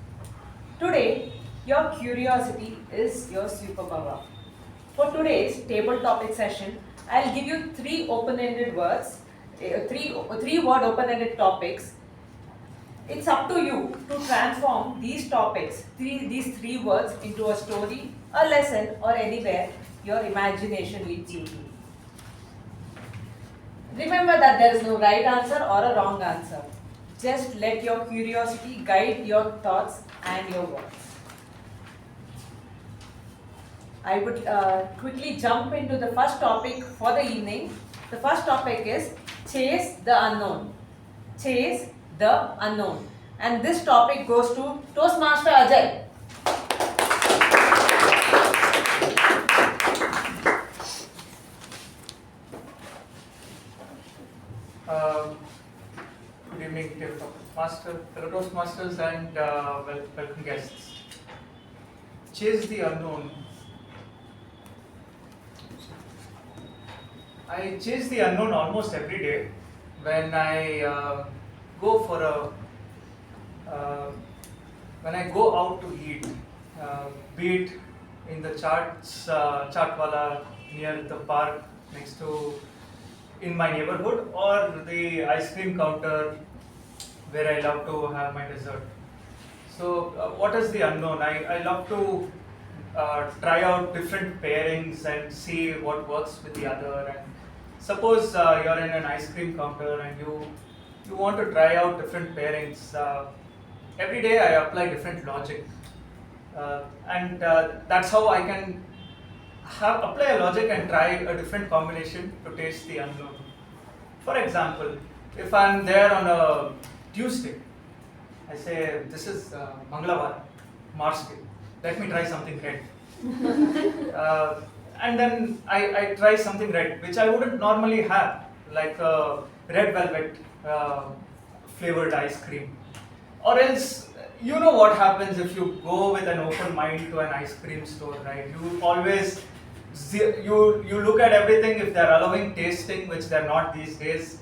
Today, your curiosity is your superpower. For today's table topic session, I'll give you 3 open-ended words, 3-word open-ended topics. It's up to you to transform these topics, these 3 words into a story, a lesson, or anywhere your imagination leads you to. Remember that there is no right answer or a wrong answer. Just let your curiosity guide your thoughts and your words. I would quickly jump into the first topic for the evening. The first topic is chase the unknown. Chase the unknown. And this topic goes to Toastmaster Ajay. Good evening, dear fellow Toastmasters and welcome guests. Chase the unknown. I chase the unknown almost every day when I go out to eat, be it in the chaatwala near the park next to in my neighborhood, or the ice cream counter where I love to have my dessert. So what is the unknown? I love to try out different pairings and see what works with the other. And suppose you're in an ice cream counter and you want to try out different pairings. Every day I apply different logic, and that's how I can apply a logic and try a different combination to taste the unknown. For example, if I'm there on a Tuesday, I say, this is Mangalavar, Mars Day. Let me try something red. And then I try something red, which I wouldn't normally have, like red velvet flavored ice cream. Or else, you know what happens if you go with an open mind to an ice cream store, right? You always, you look at everything. If they're allowing tasting, which they're not these days,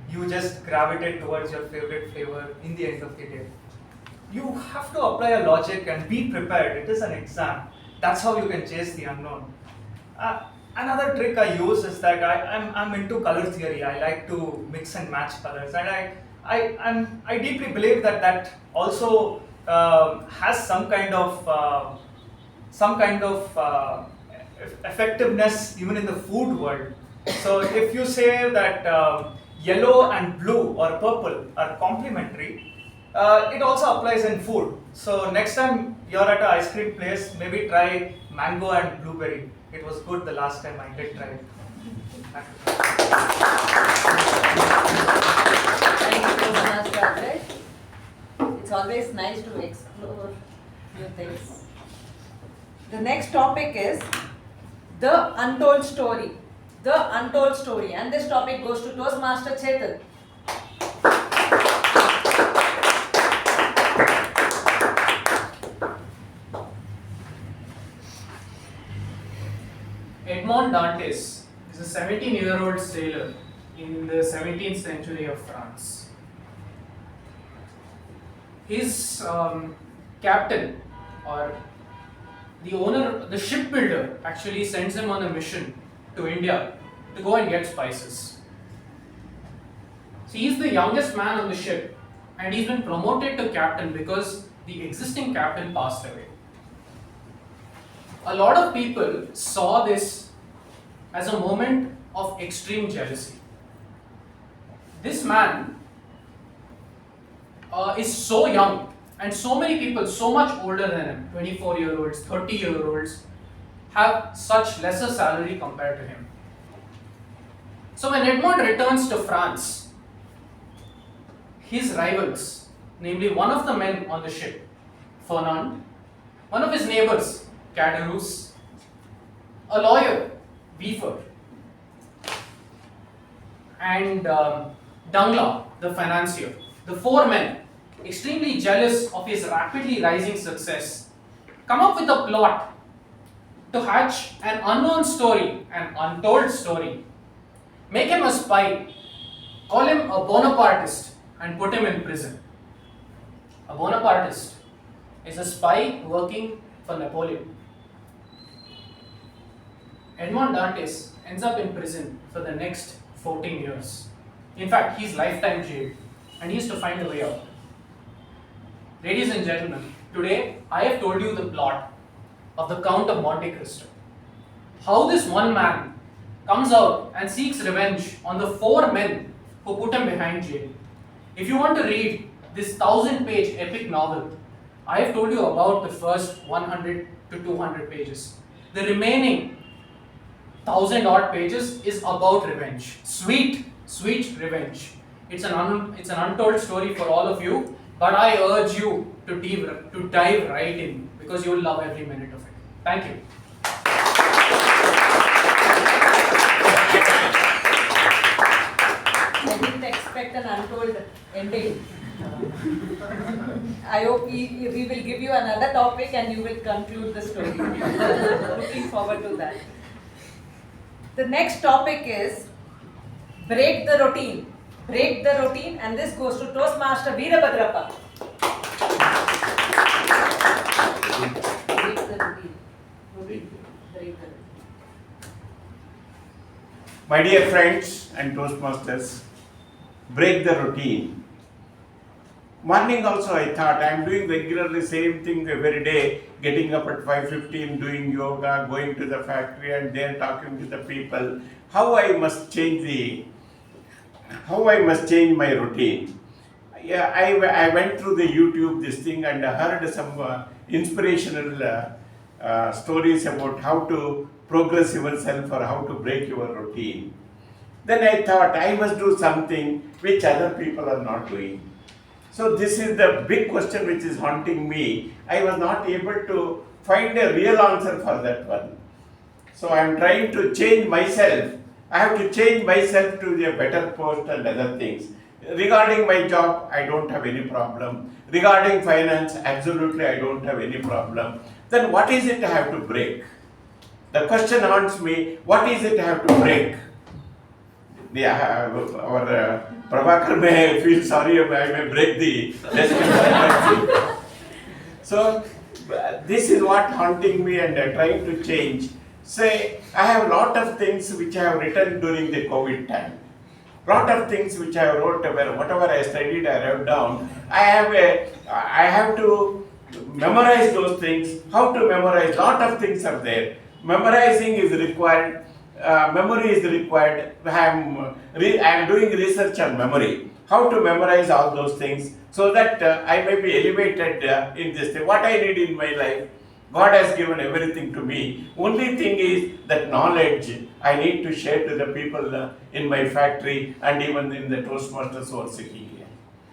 you just gravitate towards your favorite flavor in the end of the day. You have to apply a logic and be prepared. It is an exam. That's how you can chase the unknown. Another trick I use is that I'm into color theory. I like to mix and match colors, and I deeply believe that also has some kind of effectiveness even in the food world. So if you say that yellow and blue or purple are complementary, it also applies in food. So next time you're at an ice cream place, maybe try mango and blueberry. It was good the last time I did try it. Thank you so much, Ajay. It's always nice to explore new things. The next topic is the untold story. The untold story, and this topic goes to Toastmaster Chethan. Edmond Dantes is a 17-year-old sailor in the 17th century of France. His captain, or the owner, the shipbuilder, actually sends him on a mission to India to go and get spices. So he's the youngest man on the ship, and he's been promoted to captain because the existing captain passed away. A lot of people saw this as a moment of extreme jealousy. This man is so young, and so many people so much older than him, 24-year-olds, 30-year-olds, have such lesser salary compared to him. So when Edmond returns to France, his rivals, namely one of the men on the ship, Fernand, one of his neighbors, Caderousse, a lawyer, Beaver, and Danglars, the financier, the four men, extremely jealous of his rapidly rising success, come up with a plot to hatch an unknown story, an untold story, make him a spy, call him a Bonapartist, and put him in prison. A Bonapartist is a spy working for Napoleon. Edmond Dantes ends up in prison for the next 14 years. In fact, he's lifetime jailed, and he has to find a way out. Ladies and gentlemen, today I have told you the plot of the Count of Monte Cristo. How this one man comes out and seeks revenge on the four men who put him behind jail. If you want to read this 1000-page epic novel, I have told you about the first 100 to 200 pages. The remaining 1000-odd pages is about revenge. Sweet, sweet revenge. It's an untold story for all of you, but I urge you to dive right in, because you will love every minute of it. Thank you. I didn't expect an untold ending. I hope we will give you another topic and you will conclude the story. Looking forward to that. The next topic is break the routine. Break the routine, and this goes to Toastmaster Veerabhadrappa. Break the routine. Break the routine. My dear friends and Toastmasters, break the routine. Morning also I thought I am doing regularly same thing every day, getting up at 5:15, doing yoga, going to the factory and there talking to the people. How I must change my routine. Yeah, I went through the YouTube this thing and heard some inspirational stories about how to progress yourself or how to break your routine. Then I thought I must do something which other people are not doing. So this is the big question which is haunting me. I was not able to find a real answer for that one. So I am trying to change myself. I have to change myself to a better post and other things. Regarding my job, I don't have any problem. Regarding finance, absolutely I don't have any problem. Then what is it I have to break? The question haunts me, what is it I have to break? Our Prabhakara may feel sorry, I may break the desk. So this is what haunting me and trying to change. Say, I have a lot of things which I have written during the COVID time. Lot of things which I wrote, whatever I studied, I wrote down. I have to memorize those things. How to memorize? Lot of things are there. Memorizing is required. memory is required. I am doing research on memory. How to memorize all those things so that I may be elevated in this thing. What I need in my life, God has given everything to me. Only thing is that knowledge I need to share to the people in my factory and even in the Toastmasters who are sitting here.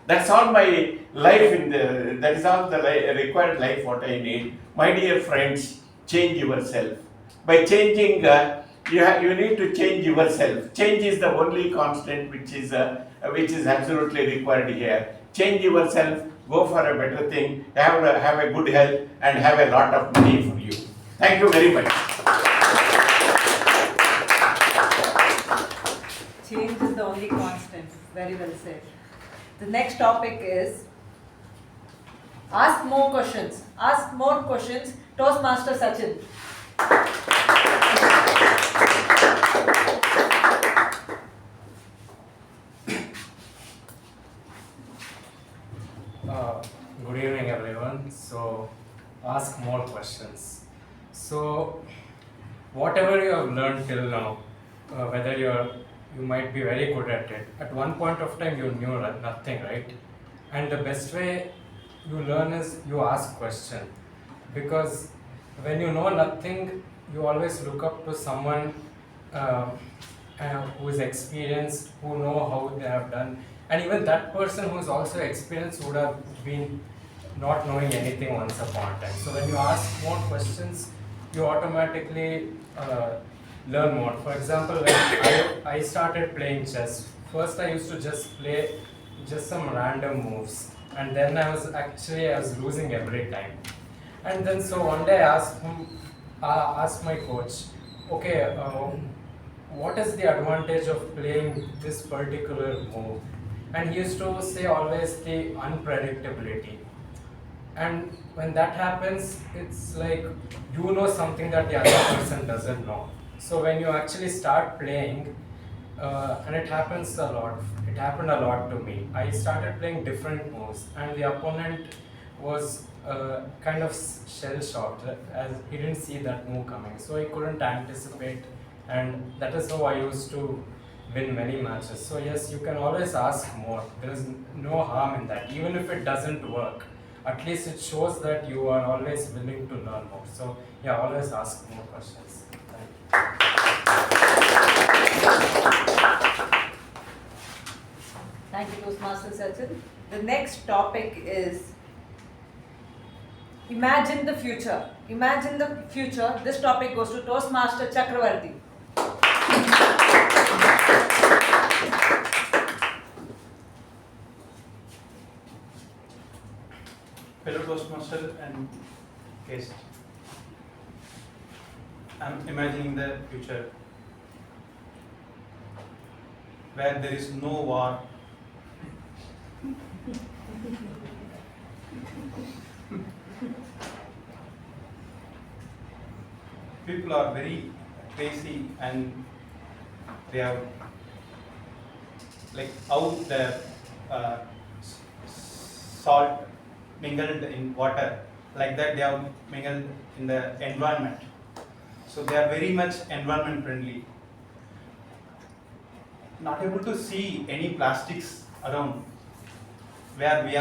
That's all my life that is all the required life what I need. My dear friends, change yourself. By changing, you need to change yourself. Change is the only constant which is absolutely required here. Change yourself, go for a better thing, have a good health and have a lot of money for you. Thank you very much. Change is the only constant. Very well said. The next topic is ask more questions. Ask more questions. Toastmaster Sachin. Good evening, everyone. So, ask more questions. So, whatever you have learned till now, whether you might be very good at it, at one point of time you knew nothing, right? And the best way you learn is you ask question, because when you know nothing, you always look up to someone who is experienced, who know how they have done, and even that person who is also experienced would have been not knowing anything once upon a time. So when you ask more questions, you automatically learn more. For example, when I started playing chess, first I used to just play just some random moves, and then I was losing every time. And then so one day I asked my coach, okay, what is the advantage of playing this particular move? And he used to say always the unpredictability. And when that happens, it's like you know something that the other person doesn't know. So when you actually start playing, and it happens a lot, it happened a lot to me. I started playing different moves, and the opponent was kind of shell-shocked, as he didn't see that move coming. So he couldn't anticipate, and that is how I used to win many matches. So yes, you can always ask more. There is no harm in that. Even if it doesn't work, at least it shows that you are always willing to learn more. So yeah, always ask more questions. Thank you, Toastmaster Sachin. The next topic is imagine the future. Imagine the future. This topic goes to Toastmaster Chakravarthy. Fellow Toastmaster and guest, I'm imagining the future where there is no war, people are very crazy and they have like out the salt mingled in water, like that they are mingled in the environment. So they are very much environment friendly. Not able to see any plastics around where we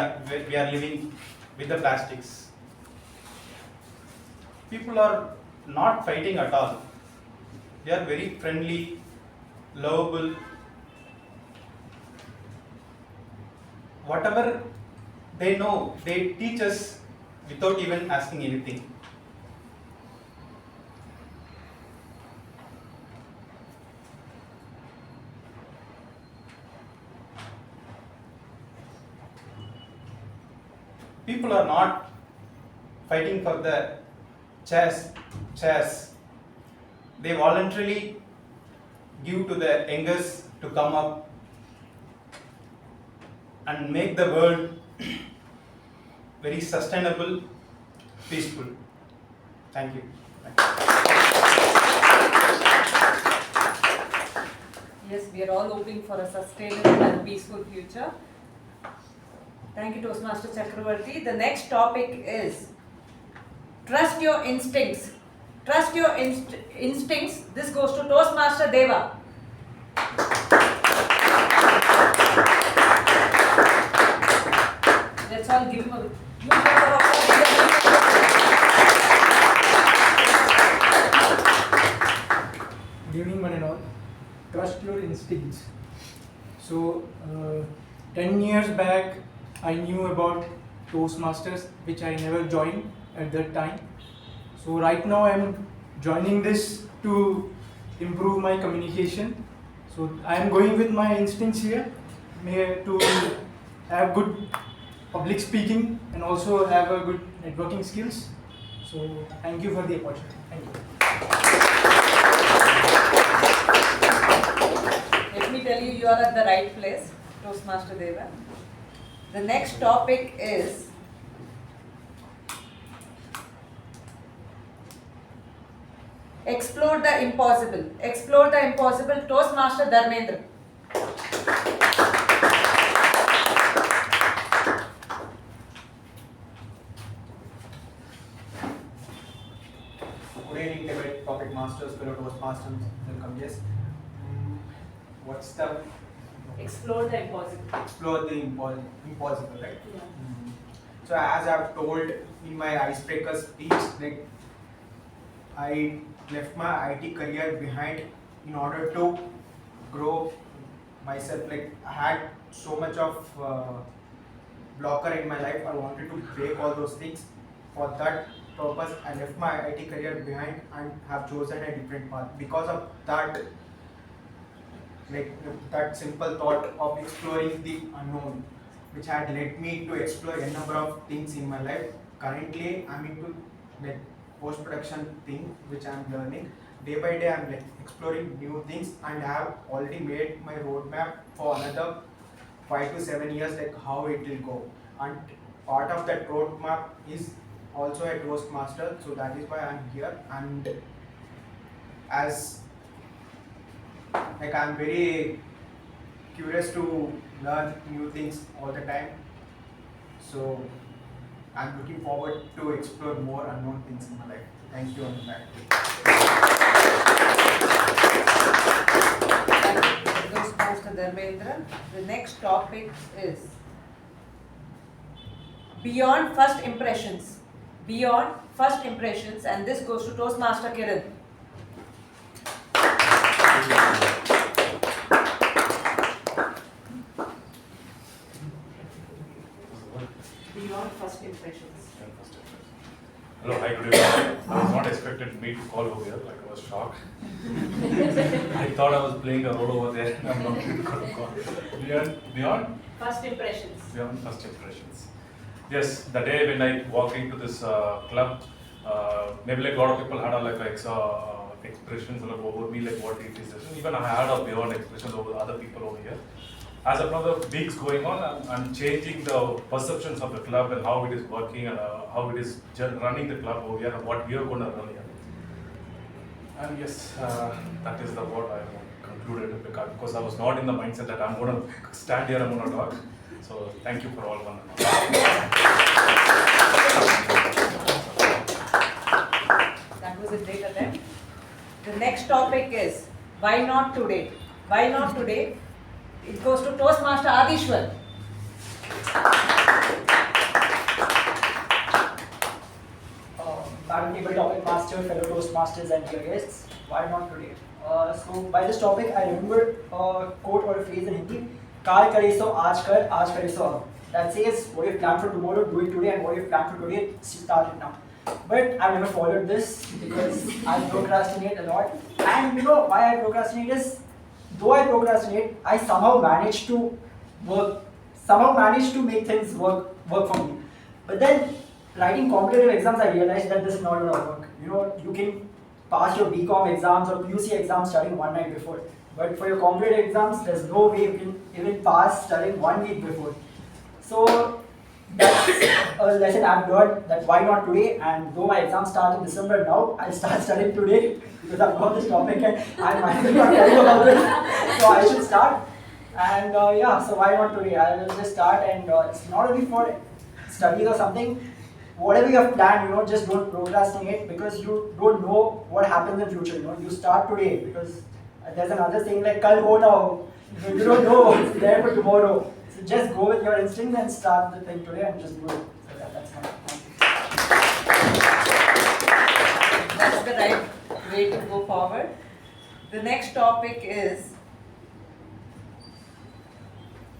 are living with the plastics. People are not fighting at all. They are very friendly, lovable. Whatever they know, they teach us without even asking anything. People are not fighting for the chairs. They voluntarily give to the youngest to come up and make the world very sustainable, peaceful. Thank you. Yes, we are all hoping for a sustainable and peaceful future. Thank you, Toastmaster Chakravarthy. The next topic is trust your instincts. Trust your instincts. This goes to Toastmaster Deva. Let's all give him a huge round of applause. Good evening, one and all. Trust your instincts. So, 10 years back, I knew about Toastmasters, which I never joined at that time. So, right now, I'm joining this to improve my communication. So, I am going with my instincts here to have good public speaking and also have a good networking skills. So, thank you for the opportunity. Thank you. Let me tell you, you are at the right place, Toastmaster Deva. The next topic is explore the impossible. Explore the impossible, Toastmaster Dharmendra. Good evening, debate topic masters, fellow Toastmasters, welcome. Yes. What's the Explore the impossible. Explore the impossible, right? Yeah. So as I've told in my icebreaker speech, like I left my IT career behind in order to grow myself. Like I had so much of blocker in my life. I wanted to break all those things. For that purpose, I left my IT career behind and have chosen a different path. Because of that, like that simple thought of exploring the unknown, which had led me to explore a number of things in my life. Currently, I'm into like post-production thing, which I'm learning. Day by day, I'm like exploring new things, and I have already made my roadmap for another 5 to 7 years, like how it will go. And part of that roadmap is also a Toastmaster, so that is why I'm here. And as like I'm very curious to learn new things all the time, so I'm looking forward to explore more unknown things in my life. Thank you, and back. Toastmaster Dharmendra. The next topic is beyond first impressions. Beyond first impressions, and this goes to Toastmaster Kiran. Beyond first impressions. Hello, hi, good evening. I was not expected me to call over here, like I was shocked. I thought I was playing a role over there and I'm not going to call. Beyond? First impressions. Beyond first impressions. Yes, the day when I walked into this club, maybe like a lot of people had expressions over me, like what it is. Even I had a beyond expressions over other people over here. As of now, the weeks going on, I'm changing the perceptions of the club and how it is working and how it is running the club over here and what we are going to run here. And yes, that is the what I concluded because I was not in the mindset that I'm going to stand here and I'm going to talk. So thank you for all one and all. That was a great attempt. The next topic is why not today? Why not today? It goes to Toastmaster Adishwar. Madam Table Topic Master, fellow Toastmasters and dear guests, why not today? So by this topic, I remember a quote or a phrase in Hindi, "Kaal kare so aaj kare so ab." That says, what you plan for tomorrow, do it today, and what you plan for today, start it now. But I've never followed this because I procrastinate a lot. And you know why I procrastinate is, though I procrastinate, I somehow manage to make things work for me. But then, writing competitive exams, I realized that this is not going to work. You know, you can pass your BCom exams or PUC exams studying one night before. But for your competitive exams, there's no way you can even pass studying 1 week before. So that's a lesson I've learned, that why not today? And though my exams start in December now, I'll start studying today because I've got this topic and I'm actually not telling about it. So I should start. And yeah, so why not today? I'll just start, and it's not only for studies or something. whatever you have planned, just don't procrastinate, because you don't know what happens in future. You start today, because there's another saying like "Kal ho na ho." You don't know what's there for tomorrow. So just go with your instinct and start the thing today and just do it. So yeah, that's my point. That's the right way to go forward. The next topic is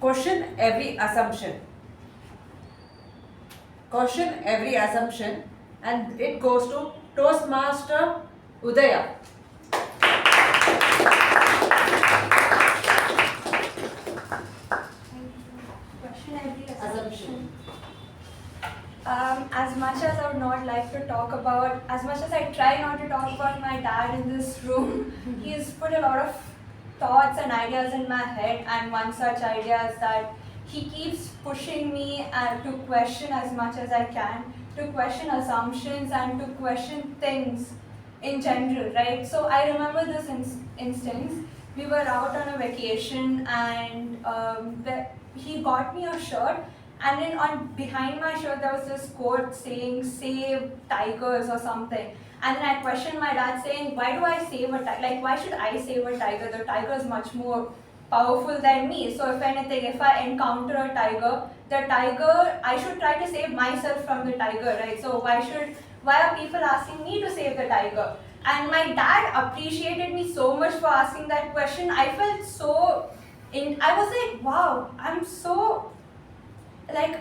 question every assumption. Question every assumption, and it goes to Toastmaster Udaya. Question every Assumption. As much as I would not like to talk about, as much as I try not to talk about my dad in this room, he's put a lot of thoughts and ideas in my head, and one such idea is that he keeps pushing me to question as much as I can, to question assumptions and to question things in general, right? So I remember this instance. We were out on a vacation, and he got me a shirt, and then behind my shirt there was this quote saying "Save tigers" or something. And then I questioned my dad, saying, "Why do I save a tiger? Like, why should I save a tiger? The tiger is much more powerful than me. So if anything, if I encounter a tiger, I should try to save myself from the tiger, right? So why are people asking me to save the tiger?" And my dad appreciated me so much for asking that question. I felt so, I was like, wow, I'm so, like,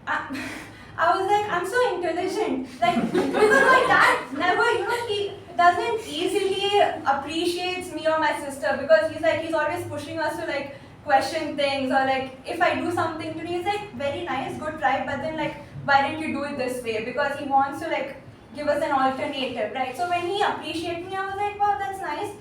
I was like, I'm so intelligent. Like, because my dad never, he doesn't easily appreciates me or my sister, because he's always pushing us to like question things, or like if I do something today, he's like, very nice, good try, but then like, why didn't you do it this way? Because he wants to like give us an alternative, right? So when he appreciated me, I was like, wow, that's nice.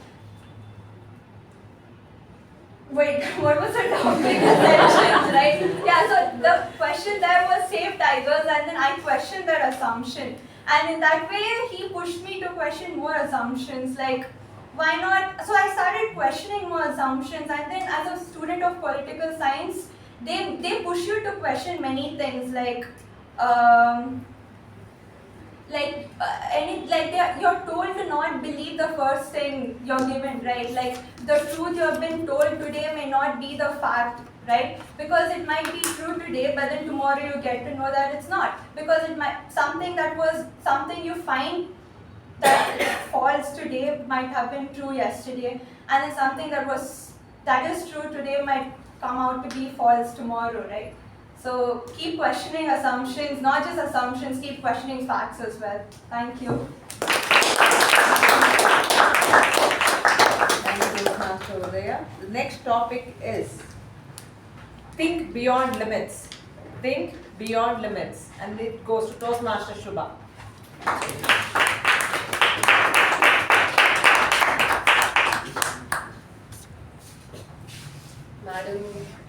Wait, what was the topic? Assumptions, right? Yeah, so the question there was save tigers, and then I questioned their assumption. And in that way, he pushed me to question more assumptions, like, why not? So I started questioning more assumptions, and then as a student of political science, they push you to question many things, like, you're told to not believe the first thing you're given, right? Like, the truth you have been told today may not be the fact, right? Because it might be true today, but then tomorrow you get to know that it's not. Because it might, something you find that is false today might have been true yesterday, and then something that is true today might come out to be false tomorrow, right? So keep questioning assumptions, not just assumptions, keep questioning facts as well. Thank you. Thank you, Master Udaya. The next topic is think beyond limits. Think beyond limits. And it goes to Toastmaster Shubha. Madam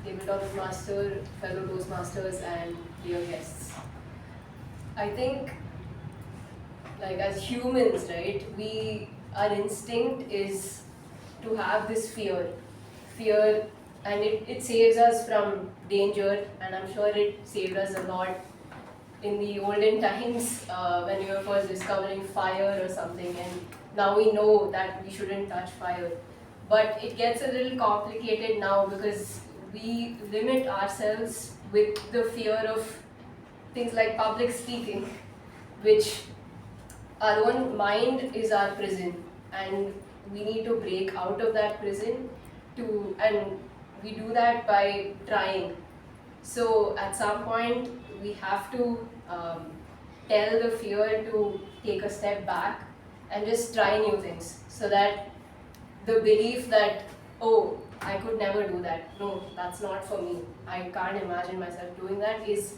Tabletop Master, fellow Toastmasters, and dear guests. I think, like, as humans, right, our instinct is to have this fear, and it saves us from danger, and I'm sure it saved us a lot in the olden times when we were first discovering fire or something, and now we know that we shouldn't touch fire. But it gets a little complicated now because we limit ourselves with the fear of things like public speaking, which our own mind is our prison, and we need to break out of that prison and we do that by trying. So at some point we have to tell the fear to take a step back and just try new things, so that the belief that, oh, I could never do that, no, that's not for me, I can't imagine myself doing that, is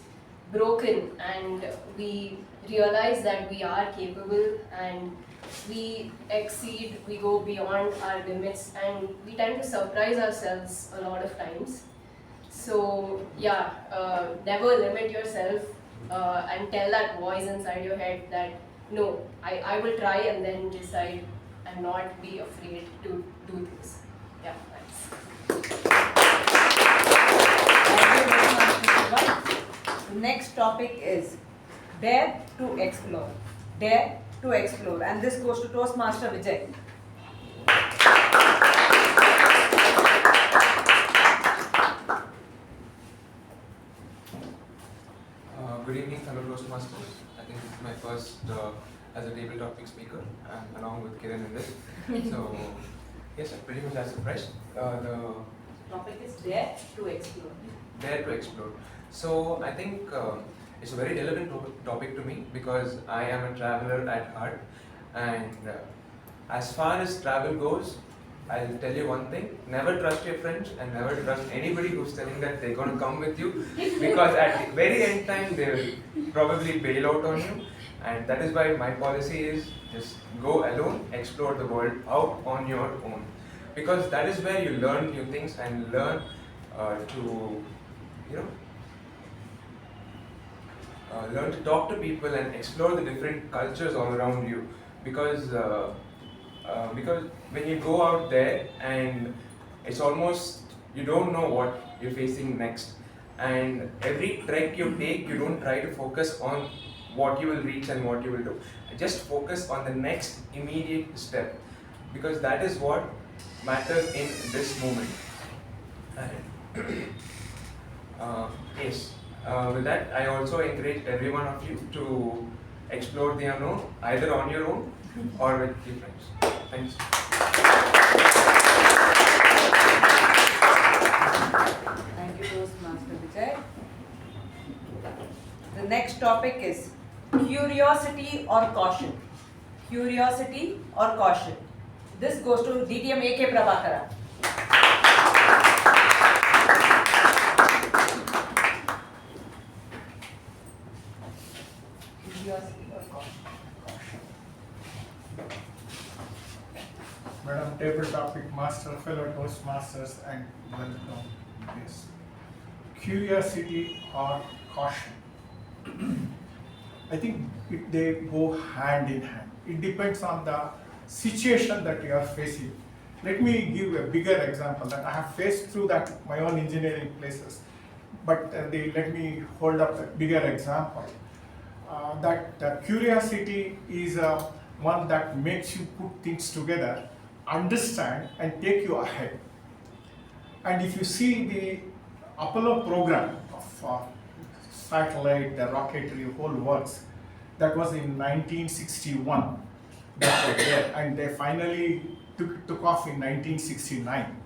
broken, and we realize that we are capable and we exceed, we go beyond our limits, and we tend to surprise ourselves a lot of times. So yeah, never limit yourself and tell that voice inside your head that no, I will try, and then decide and not be afraid to do things. Yeah, thanks. The next topic is Dare to explore. Dare to explore. And this goes to Toastmaster Vijay. Good evening, fellow Toastmasters. I think this is my first as a table topic speaker, and along with Kiran in this. So, yes, I'm pretty much as surprised. The topic is Dare to explore. Dare to explore. So, I think it's a very relevant topic to me because I am a traveler at heart, and as far as travel goes, I'll tell you one thing, never trust your friends and never trust anybody who's telling that they're going to come with you, because at the very end time they will probably bail out on you, and that is why my policy is just go alone, explore the world out on your own, because that is where you learn new things and learn to, learn to talk to people and explore the different cultures all around you, because when you go out there and it's almost, you don't know what you're facing next, and every trek you take, you don't try to focus on what you will reach and what you will do. Just focus on the next immediate step, because that is what matters in this moment. And yes, with that, I also encourage every one of you to explore the unknown, either on your own or with your friends. Thanks. Thank you, Toastmaster Vijay. The next topic is curiosity or caution. Curiosity or caution. This goes to DTM A K Prabhakara. Curiosity or caution. Madam Table Topic Master, fellow Toastmasters, and welcome. Yes. Curiosity or caution. I think they go hand in hand. It depends on the situation that you are facing. Let me give a bigger example that I have faced through that my own engineering places. But let me hold up a bigger example. That curiosity is one that makes you put things together, understand, and take you ahead. And if you see the Apollo program of satellite, the rocketry, whole works, that was in 1961. That was there, and they finally took off in 1969.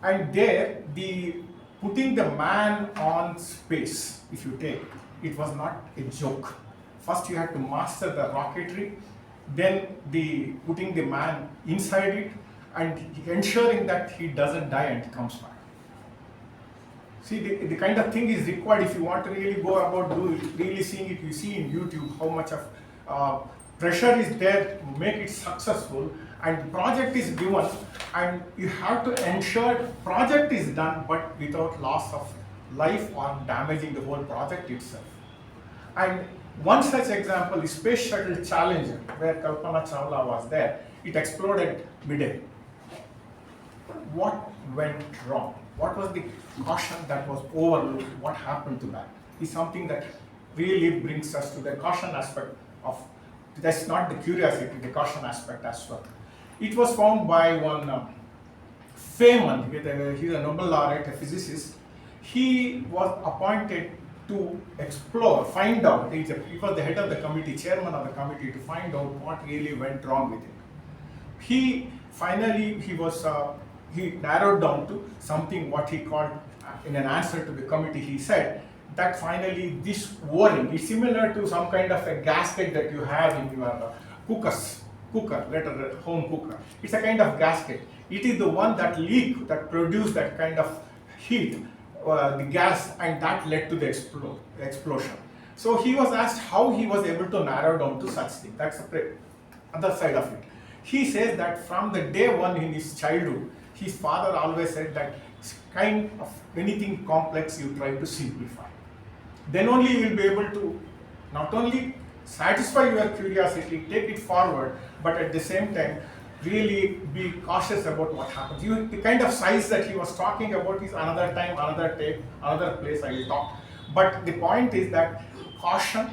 And there, the putting the man on space, if you take, it was not a joke. First, you had to master the rocketry, then the putting the man inside it, and ensuring that he doesn't die and comes back. See, the kind of thing is required if you want to really go about really seeing it. You see in YouTube how much of pressure is there to make it successful, and the project is given, and you have to ensure project is done, but without loss of life or damaging the whole project itself. And one such example is Space Shuttle Challenger, where Kalpana Chawla was there. It exploded midday. What went wrong? What was the caution that was overlooked? What happened to that? Is something that really brings us to the caution aspect of, that's not the curiosity, the caution aspect as well. It was found by one Feynman, he's a Nobel laureate, a physicist. He was appointed to explore, find out, he was the head of the committee, chairman of the committee, to find out what really went wrong with it. He narrowed down to something what he called, in an answer to the committee, he said that finally this O-ring is similar to some kind of a gasket that you have in your home cooker. It's a kind of gasket. It is the one that leaked, that produced that kind of heat, the gas, and that led to the explosion. So he was asked how he was able to narrow down to such thing. That's the other side of it. He says that from the day one in his childhood, his father always said that kind of anything complex you try to simplify. Then only you will be able to not only satisfy your curiosity, take it forward, but at the same time really be cautious about what happens. The kind of size that he was talking about is another time, another tape, another place I will talk. But the point is that caution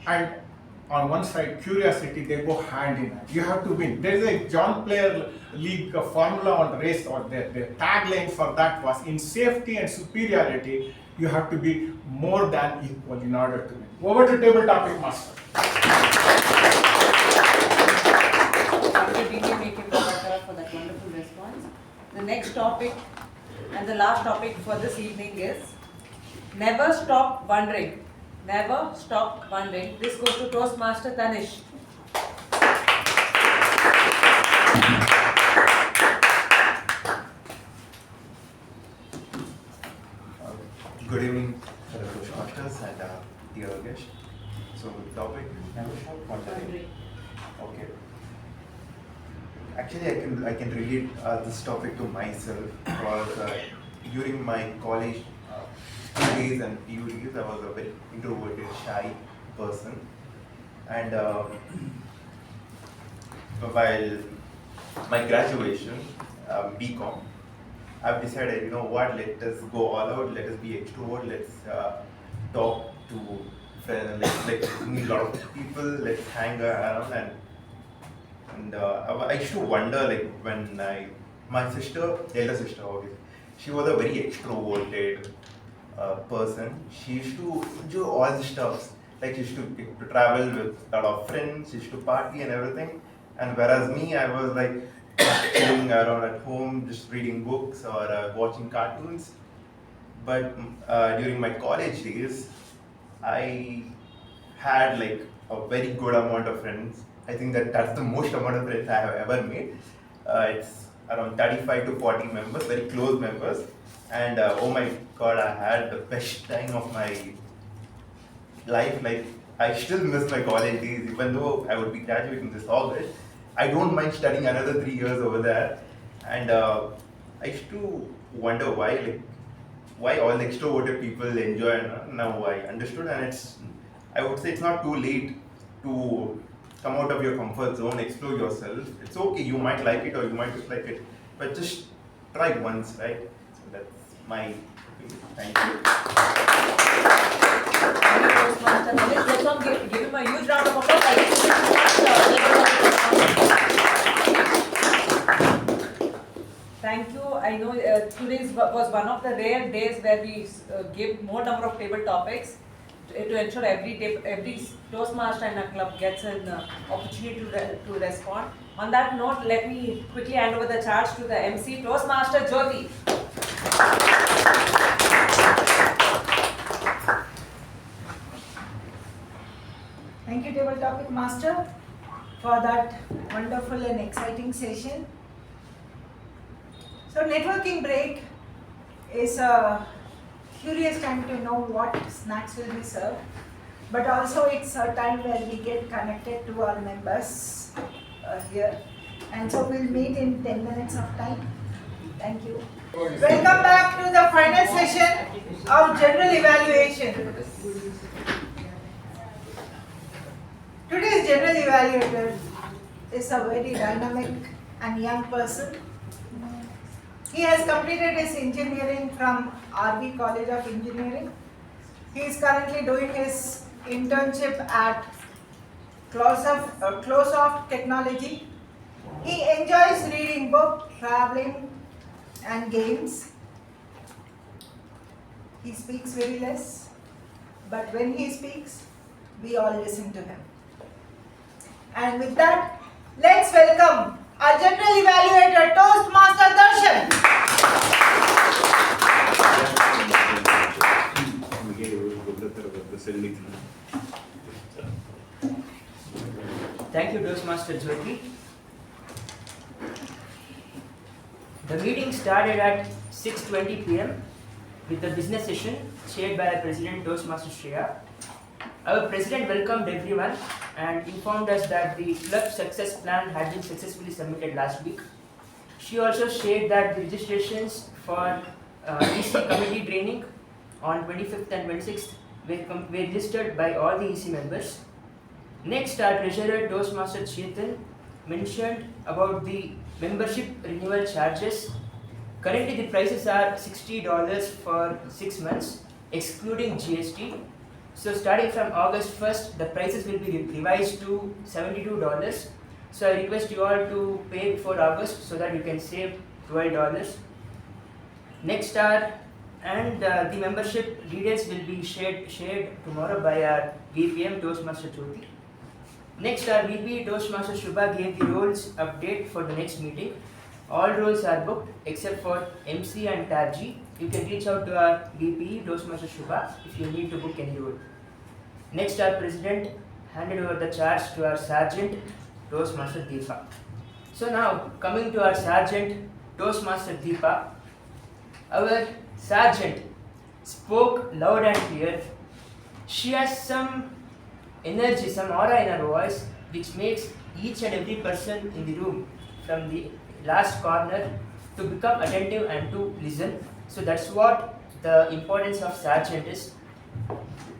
and on one side curiosity, they go hand in hand. You have to win. There is a John Player League Formula One race, or the tagline for that was, in safety and superiority, you have to be more than equal in order to win. Over to table topic master. After DTM A K Prabhakara for that wonderful response. The next topic and the last topic for this evening is never stop wondering. Never stop wondering. This goes to Toastmaster Thanish. Good evening, fellow Toastmasters and dear guests. So the topic, never stop wondering. Okay. Actually, I can relate this topic to myself because during my college days and PU days, I was a very introverted, shy person, and while my graduation, BCom, I've decided, you know what, let us go all out, let us be extrovert, let's talk to friends, let's meet a lot of people, let's hang around, and I used to wonder, like, when my sister, elder sister, obviously, she was a very extroverted person. She used to do all the stuff, like she used to travel with a lot of friends, she used to party and everything, and whereas me, I was like chilling around at home, just reading books or watching cartoons. But during my college days, I had like a very good amount of friends. I think that's the most amount of friends I have ever made. It's around 35 to 40 members, very close members. And oh my god, I had the best time of my life. Like, I still miss my college days, even though I would be graduating this August. I don't mind studying another 3 years over there. And I used to wonder why all the extroverted people enjoy, and now I understood. And I would say it's not too late to come out of your comfort zone, explore yourself. It's okay, you might like it or you might dislike it, but just try once, right? So that's my opinion. Thank you. Let's all give him a huge round of applause. Thank you. I know today was one of the rare days where we give more number of table topics to ensure every Toastmaster in a club gets an opportunity to respond. On that note, let me quickly hand over the charge to the MC, Toastmaster Jyothi. Thank you, Table Topic Master, for that wonderful and exciting session. So, networking break is a curious time to know what snacks will be served, but also it's a time where we get connected to our members here. And so we'll meet in 10 minutes of time. Thank you. Welcome back to the final session of general evaluation. Today's general evaluator is a very dynamic and young person. He has completed his engineering from RV College of Engineering. He is currently doing his internship at Closoft Technology. He enjoys reading books, traveling and games. He speaks very less, but when he speaks, we all listen to him. And with that, let's welcome our general evaluator, Toastmaster Darshan. Thank you, Toastmaster Jyothi. The meeting started at 6:20 p.m. with the business session chaired by our President, Toastmaster Shreya. Our President welcomed everyone and informed us that the club success plan had been successfully submitted last week. She also shared that the registrations for EC committee training on 25th and 26th were registered by all the EC members. Next, our Treasurer, Toastmaster Chethan, mentioned about the membership renewal charges. Currently, the prices are $60 for 6 months, excluding GST. So starting from August 1st, the prices will be revised to $72. So I request you all to pay before August so that you can save $12. Next are, and the membership details will be shared tomorrow by our VPM Toastmaster Jyothi. Next, our VP Toastmaster Shubha gave the roles update for the next meeting. All roles are booked except for MC and TAPG. You can reach out to our VP Toastmaster Shubha if you need to book any role. Next, our president handed over the charge to our sergeant Toastmaster Deepa. So now, coming to our sergeant Toastmaster Deepa, our sergeant spoke loud and clear. She has some energy, some aura in her voice, which makes each and every person in the room, from the last corner, to become attentive and to listen. So that's what the importance of sergeant is.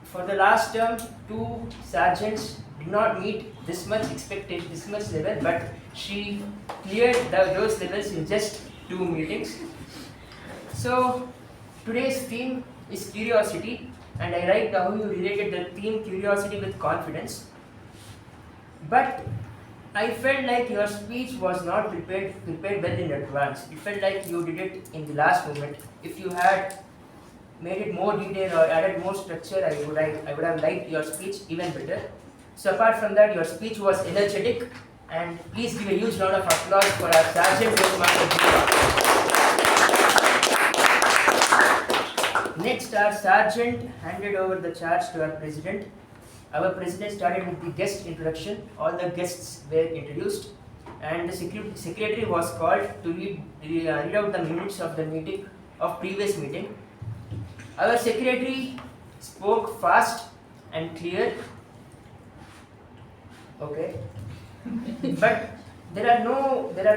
For the last term, 2 sergeants did not meet this much expectation, this much level, but she cleared those levels in just 2 meetings. So today's theme is curiosity, and I liked how you related the theme curiosity with confidence. But I felt like your speech was not prepared well in advance. It felt like you did it in the last moment. If you had made it more detailed or added more structure, I would have liked your speech even better. So apart from that, your speech was energetic, and please give a huge round of applause for our Sergeant Toastmaster Deepa. Next, our sergeant handed over the charge to our president. Our president started with the guest introduction. All the guests were introduced, and the secretary was called to read out the minutes of the meeting of previous meeting. Our secretary spoke fast and clear. Okay, but there are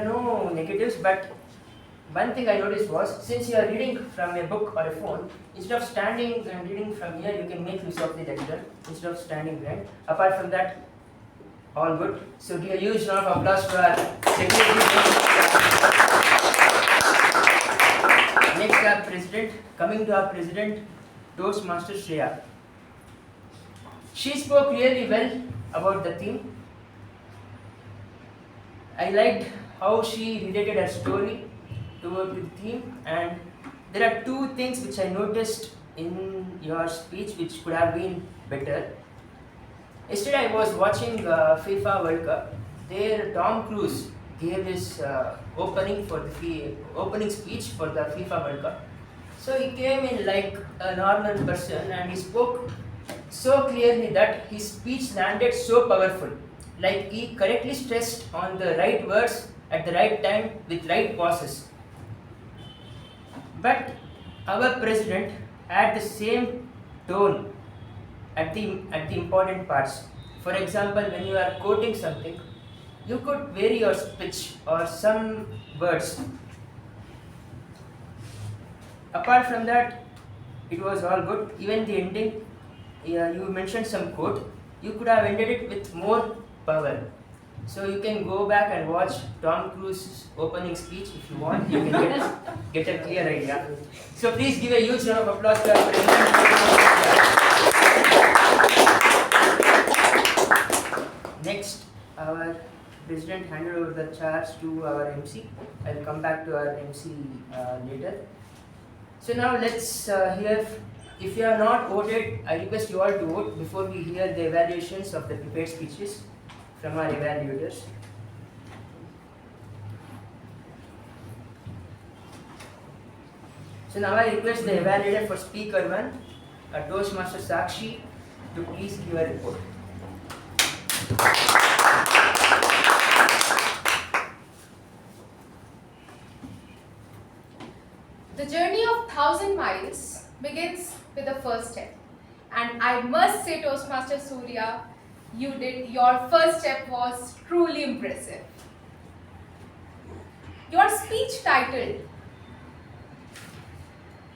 no negatives. But one thing I noticed was, since you are reading from a book or a phone, instead of standing and reading from here, you can make use of the lecture instead of standing behind. Apart from that, all good. So give a huge round of applause to our secretary. Next, our president. Coming to our president, Toastmaster Shreya. She spoke really well about the theme. I liked how she related her story toward the theme, and there are 2 things which I noticed in your speech which could have been better. Yesterday I was watching FIFA World Cup. There Tom Cruise gave his opening speech for the FIFA World Cup. So he came in like a normal person, and he spoke so clearly that his speech landed so powerful. Like he correctly stressed on the right words at the right time with right pauses. But our president had the same tone at the important parts. For example, when you are quoting something, you could vary your speech or some words. Apart from that, it was all good. Even the ending, you mentioned some quote. You could have ended it with more power. So you can go back and watch Tom Cruise's opening speech if you want. You can get a clear idea. So please give a huge round of applause to our president. Next, our president handed over the charge to our MC. I'll come back to our MC later. So now let's hear. If you are not voted, I request you all to vote before we hear the evaluations of the prepared speeches from our evaluators. So now I request the evaluator for speaker 1, Toastmaster Sakshi, to please give a report. The journey of 1,000 miles begins with the first step. And I must say, Toastmaster Soorya, your first step was truly impressive. Your speech titled,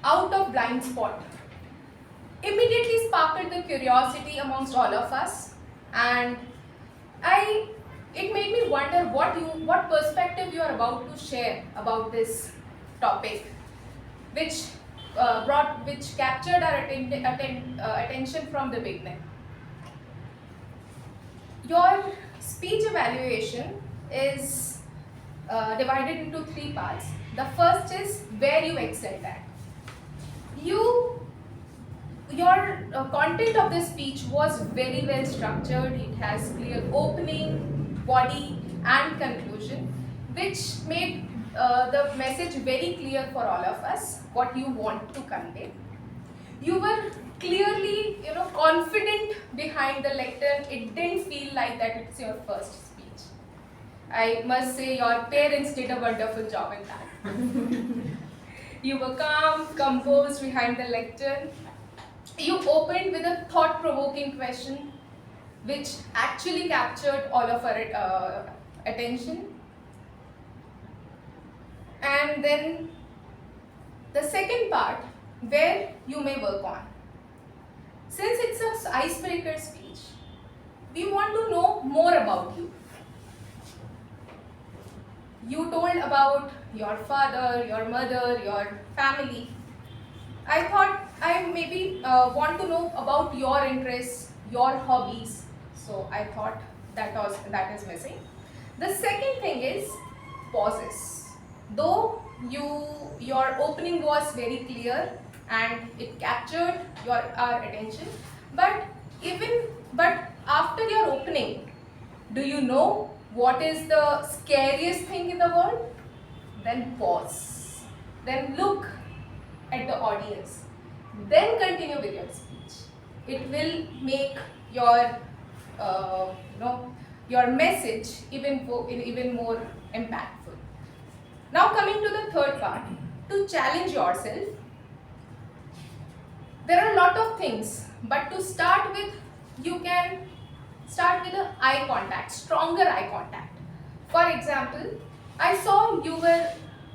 Out of Blind Spot, immediately sparkled the curiosity amongst all of us, and it made me wonder what perspective you are about to share about this topic, which which captured our attention from the beginning. Your speech evaluation is divided into 3 parts. The first is where you excelled at. Your content of the speech was very well structured. It has clear opening, body and conclusion, which made the message very clear for all of us, what you want to convey. You were clearly, confident behind the lectern. It didn't feel like that it's your first speech. I must say your parents did a wonderful job in that. You were calm, composed behind the lectern. You opened with a thought-provoking question, which actually captured all of our attention. And then the second part, where you may work on. Since it's an icebreaker speech, we want to know more about you. You told about your father, your mother, your family. I thought I maybe want to know about your interests, your hobbies. So I thought that is missing. The second thing is pauses. Though your opening was very clear and it captured our attention, but after your opening, do you know what is the scariest thing in the world? Then pause. Then look at the audience. Then continue with your speech. It will make your your message even more impactful. Now coming to the third part, to challenge yourself. There are a lot of things, but to start with, you can start with eye contact, stronger eye contact. For example, I saw you were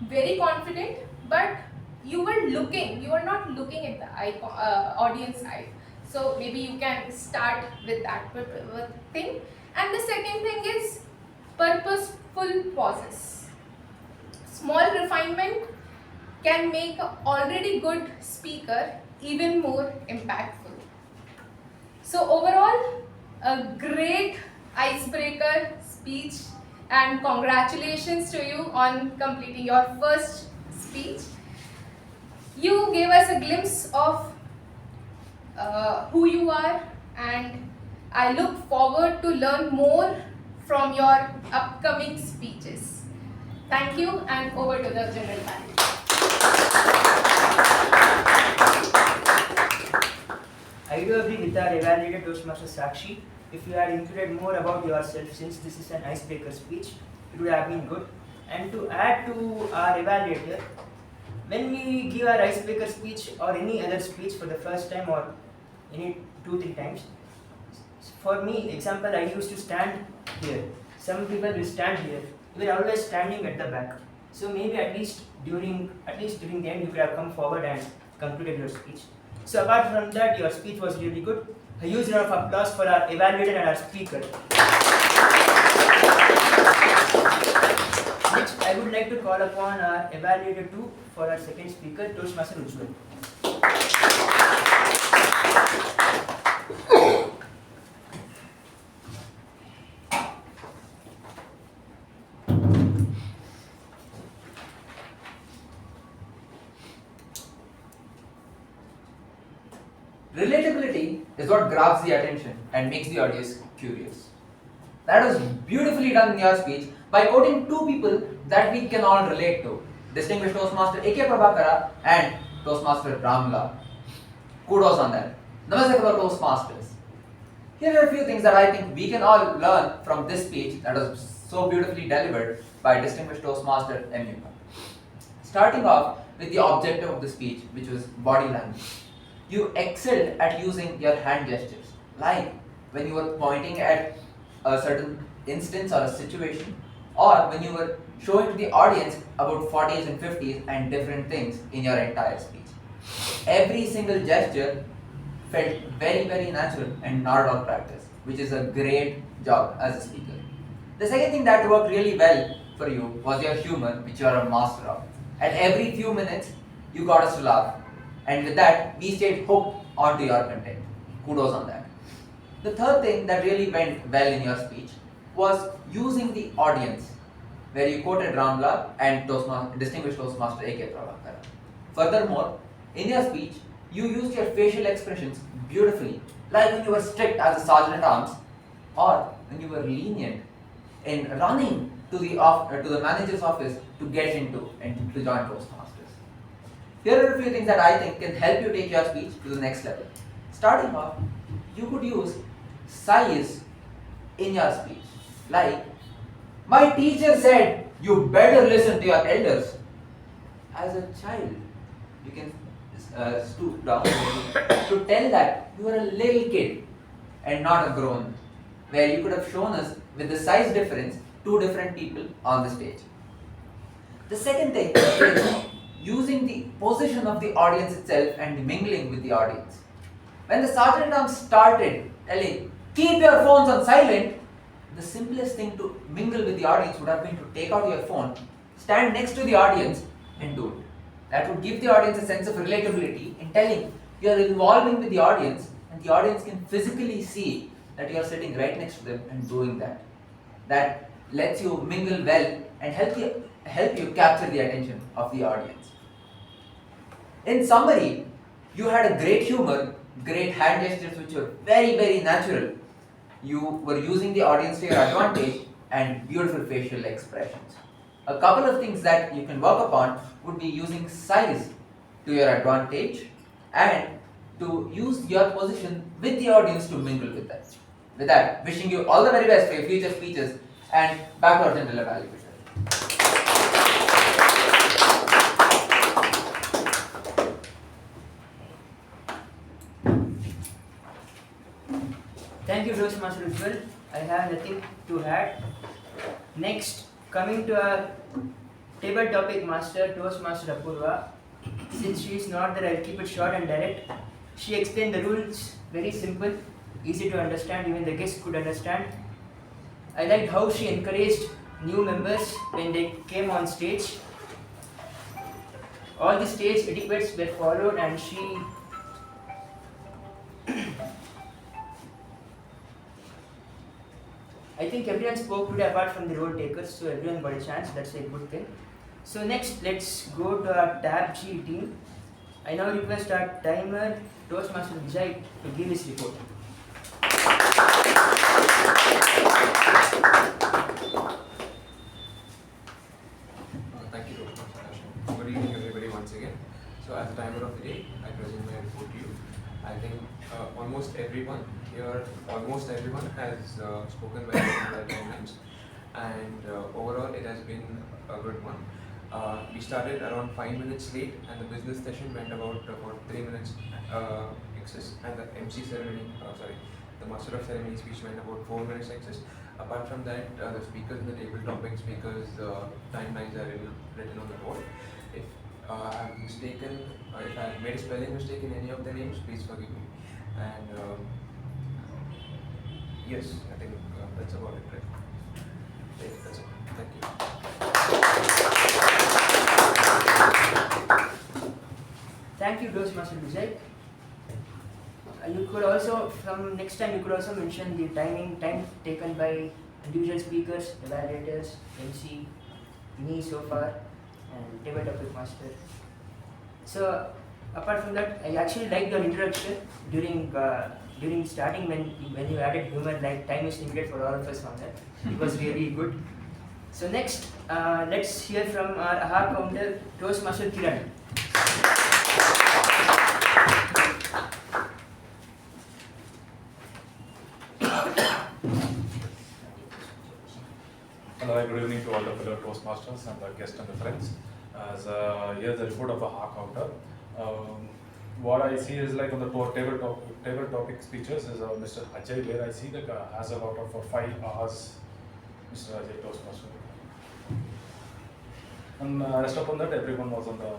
very confident, but you were not looking at the audience eye. So maybe you can start with that thing. And the second thing is purposeful pauses. Small refinement can make an already good speaker even more impactful. So overall, a great icebreaker speech, and congratulations to you on completing your first speech. You gave us a glimpse of who you are, and I look forward to learn more from your upcoming speeches. Thank you, and over to the general panel. I do agree with our evaluator Toastmaster Sakshi. If you had included more about yourself, since this is an icebreaker speech, it would have been good. And to add to our evaluator, when we give our icebreaker speech or any other speech for the first time or any 2-3 times, for me, example, I used to stand here. Some people will stand here. We were always standing at the back. So maybe at least during the end, you could have come forward and concluded your speech. So apart from that, your speech was really good. A huge round of applause for our evaluator and our speaker. Next, I would like to call upon our evaluator 2 for our second speaker, Toastmaster Ujwal. Relatability is what grabs the attention and makes the audience curious. That was beautifully done in your speech by quoting 2 people that we can all relate to. Distinguished Toastmaster A K Prabhakara and Toastmaster Ramla. Kudos on that. Namaste for Toastmasters. Here are a few things that I think we can all learn from this speech that was so beautifully delivered by Distinguished Toastmaster M U Bhat. Starting off with the objective of the speech, which was body language. You excelled at using your hand gestures, like when you were pointing at a certain instance or a situation, or when you were showing to the audience about 40s and 50s and different things in your entire speech. Every single gesture felt very, very natural and not at all practice, which is a great job as a speaker. The second thing that worked really well for you was your humor, which you are a master of. At every few minutes, you got us to laugh. And with that, we stayed hooked onto your content. Kudos on that. The third thing that really went well in your speech was using the audience, where you quoted Ramla and distinguished Toastmaster A K Prabhakara. Furthermore, in your speech, you used your facial expressions beautifully, like when you were strict as a sergeant at arms, or when you were lenient in running to the manager's office to get into and to join Toastmasters. Here are a few things that I think can help you take your speech to the next level. Starting off, you could use size in your speech, like, my teacher said you better listen to your elders. As a child, you can stoop down to tell that you are a little kid and not a grown, where you could have shown us with the size difference 2 different people on the stage. The second thing is using the position of the audience itself and mingling with the audience. When the sergeant at arms started telling, keep your phones on silent, the simplest thing to mingle with the audience would have been to take out your phone, stand next to the audience and do it. That would give the audience a sense of relatability in telling you are involving with the audience, and the audience can physically see that you are sitting right next to them and doing that. That lets you mingle well and help you capture the attention of the audience. In summary, you had a great humor, great hand gestures which were very, very natural. You were using the audience to your advantage and beautiful facial expressions. A couple of things that you can work upon would be using size to your advantage and to use your position with the audience to mingle with them. With that, wishing you all the very best for your future speeches and back to our general evaluator. Thank you, Toastmaster Ujwal. I have nothing to add. Next, coming to our table topic master, Toastmaster Apoorva. Since she is not there, I'll keep it short and direct. She explained the rules very simple, easy to understand, even the guests could understand. I liked how she encouraged new members when they came on stage. All the stage etiquettes were followed, and she I think everyone spoke today apart from the role takers, so everyone got a chance. That's a good thing. So next, let's go to our TAPG team. I now request our timer, Toastmaster Vijay, to give his report. Thank you, Toastmaster Darshan. Good evening, everybody, once again. So, as the timer of the day, I present my report to you. I think almost everyone has spoken by the timelines, and overall it has been a good one. We started around 5 minutes late, and the business session went about 3 minutes excess, and the MC ceremony, the master of ceremony speech went about 4 minutes excess. Apart from that, the speakers and the table topic speakers timelines are written on the board. If I have mistaken, if I have made a spelling mistake in any of the names, please forgive me. And yes, I think that's about it, right? Yeah, that's it. Thank you. Thank you, Toastmaster Vijay. You could also, from next time, you could also mention the time taken by individual speakers, evaluators, MC, me so far, and table topic master. So, apart from that, I actually liked your introduction during starting when you added humor, like time is limited for all of us on that. It was really good. So next, let's hear from our AHA counter, Toastmaster Kiran. Hello, good evening to all the fellow Toastmasters and the guests and the friends. As here's the report of a AHA counter. What I see is like on the table topic speeches is Mr. Ajay, where I see that has a lot of 5 hours. Mr. Ajay Toastmaster. And rest upon that, everyone was on the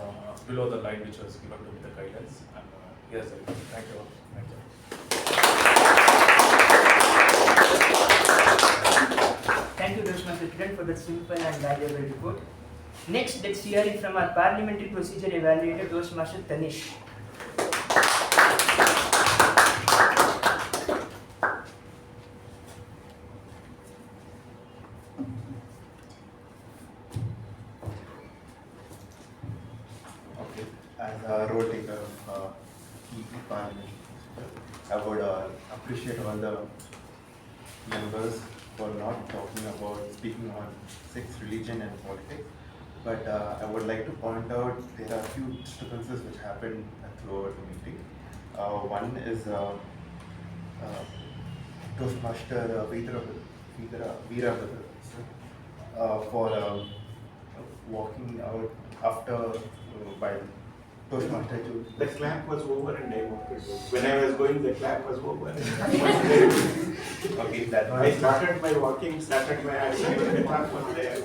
below the line which was given to me the guidance. And here's the report. Thank you all. Thank you. Thank you, Toastmaster Kiran, for that simple and valuable report. Next, let's hear it from our parliamentary procedure evaluator, Toastmaster Thanish. as a role taker of Parliament, I would appreciate all the members for not speaking on sex, religion and politics. But I would like to point out there are a few disturbances which happened throughout the meeting. One is Toastmaster Veerabhadrappa for walking out after while Toastmaster. The clap was over and I walked away. When I was going, the clap was over. Okay, that I started my walking, started my action, and the clap was there.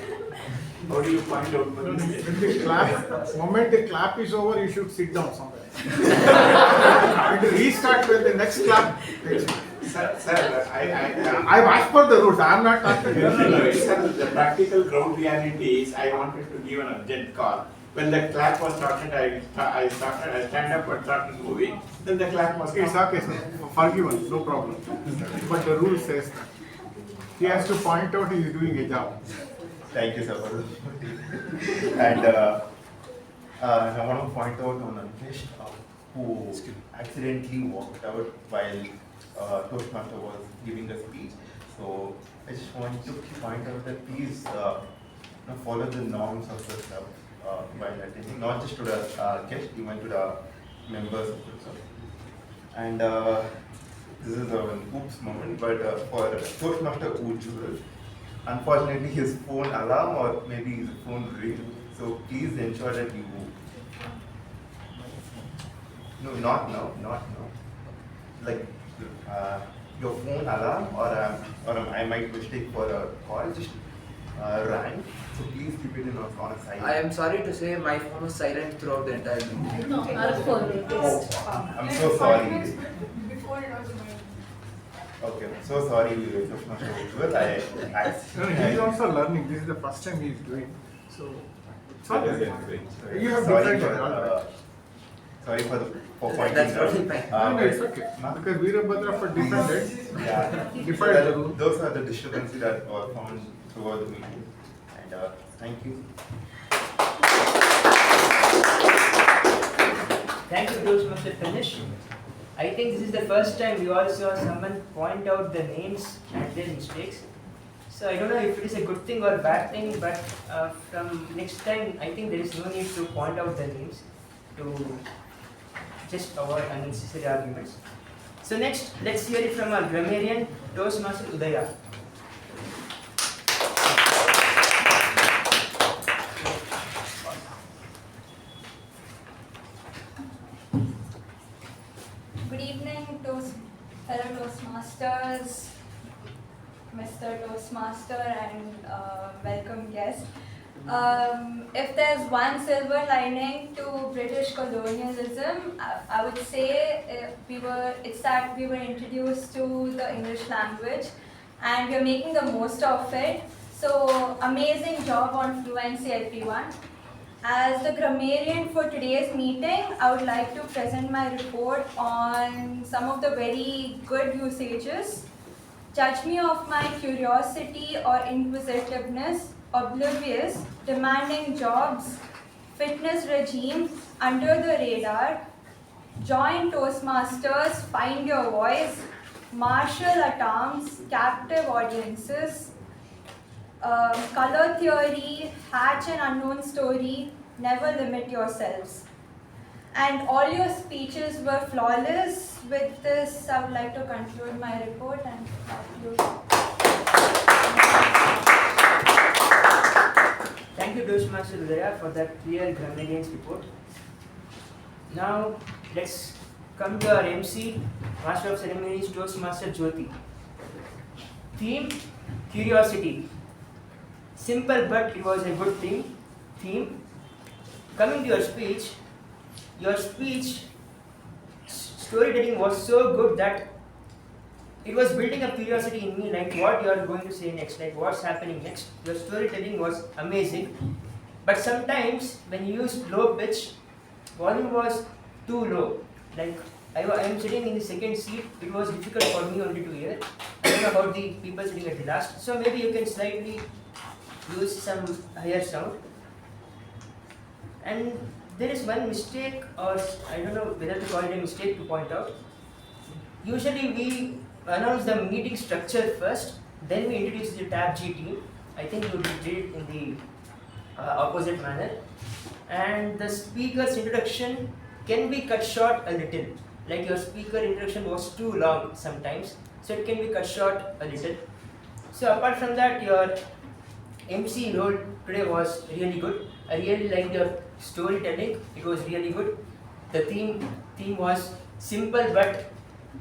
How do you find out my mistake? When the clap, moment the clap is over, you should sit down somewhere. And restart when the next clap. Sir, I've asked for the rules. I'm not asking. No, sir, the practical ground reality is I wanted to give an urgent call. When the clap was started, I stand up and started moving. Then the clap was. It's okay, sir. Forgiven, no problem. But the rule says that he has to point out he is doing a job. Thank you, sir. And I want to point out on Anish who accidentally walked out while Toastmaster was giving a speech. So I just want to point out that please follow the norms of the club while attending, not just to the guests, even to the members of the club. And this is an oops moment, but for Toastmaster Ujwal, unfortunately his phone alarm or maybe his phone ring. So please ensure that you not now. Like your phone alarm or I might mistake for a call just rang. So please keep it on a silent. I am sorry to say my phone was silent throughout the entire meeting. No, our phone. I'm so sorry. Before it was Okay, so sorry, Toastmaster Ujwal. He is also learning. This is the first time he is doing. So it's all right. You have sorry different. sorry for pointing That's out. totally fine. No, it's okay. Because Veerabhadrappa defended. Yeah, Defied the rule. those are the disturbances that were found throughout the meeting. And thank you. Thank you, Toastmaster Thanish. I think this is the first time we all saw someone point out the names and their mistakes. So I don't know if it is a good thing or bad thing, but from next time, I think there is no need to point out the names to just avoid unnecessary arguments. So next, let's hear it from our grammarian, Toastmaster Udaya. Good evening, fellow Toastmasters, Mr. Toastmaster, and welcome guests. If there's one silver lining to British colonialism, I would say it's that we were introduced to the English language and we're making the most of it. So amazing job on fluency LP1. As the grammarian for today's meeting, I would like to present my report on some of the very good usages. Judge me of my curiosity or inquisitiveness, oblivious, demanding jobs, fitness regime, under the radar, join Toastmasters, find your voice, martial at arms, captive audiences, color theory, hatch an unknown story, never limit yourselves. And all your speeches were flawless. With this, I would like to conclude my report and Thank you, Toastmaster Udaya, for that clear grammarian's report. Now, let's come to our MC, Master of Ceremonies, Toastmaster Jyothi. Theme, curiosity. Simple, but it was a good theme. Coming to your speech storytelling was so good that it was building up curiosity in me, like what you are going to say next, like what's happening next. Your storytelling was amazing, but sometimes when you used low pitch, volume was too low. Like I am sitting in the second seat, it was difficult for me only to hear. I don't know about the people sitting at the last, so maybe you can slightly use some higher sound. And there is one mistake, or I don't know whether to call it a mistake to point out. Usually we announce the meeting structure first, then we introduce the TAPG team. I think you did it in the opposite manner. And the speaker's introduction can be cut short a little. Like your speaker introduction was too long sometimes, so it can be cut short a little. So apart from that, your MC role today was really good. I really liked your storytelling. It was really good. The theme was simple, but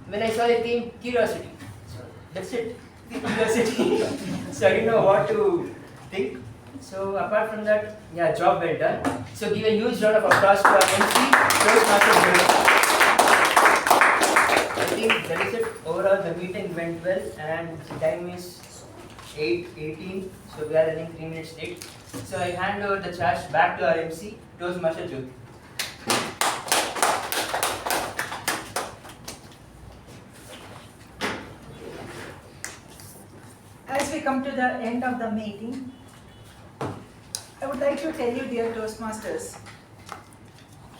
when I saw the theme, curiosity. So that's it. Curiosity. So I didn't know what to think. So apart from that, yeah, job well done. So give a huge round of applause to our MC, Toastmasters. I think that is it. Overall, the meeting went well, and the time is 8:18. So we are running 3 minutes late. So I hand over the charge back to our MC, Toastmaster Jyothi. As we come to the end of the meeting, I would like to tell you, dear Toastmasters,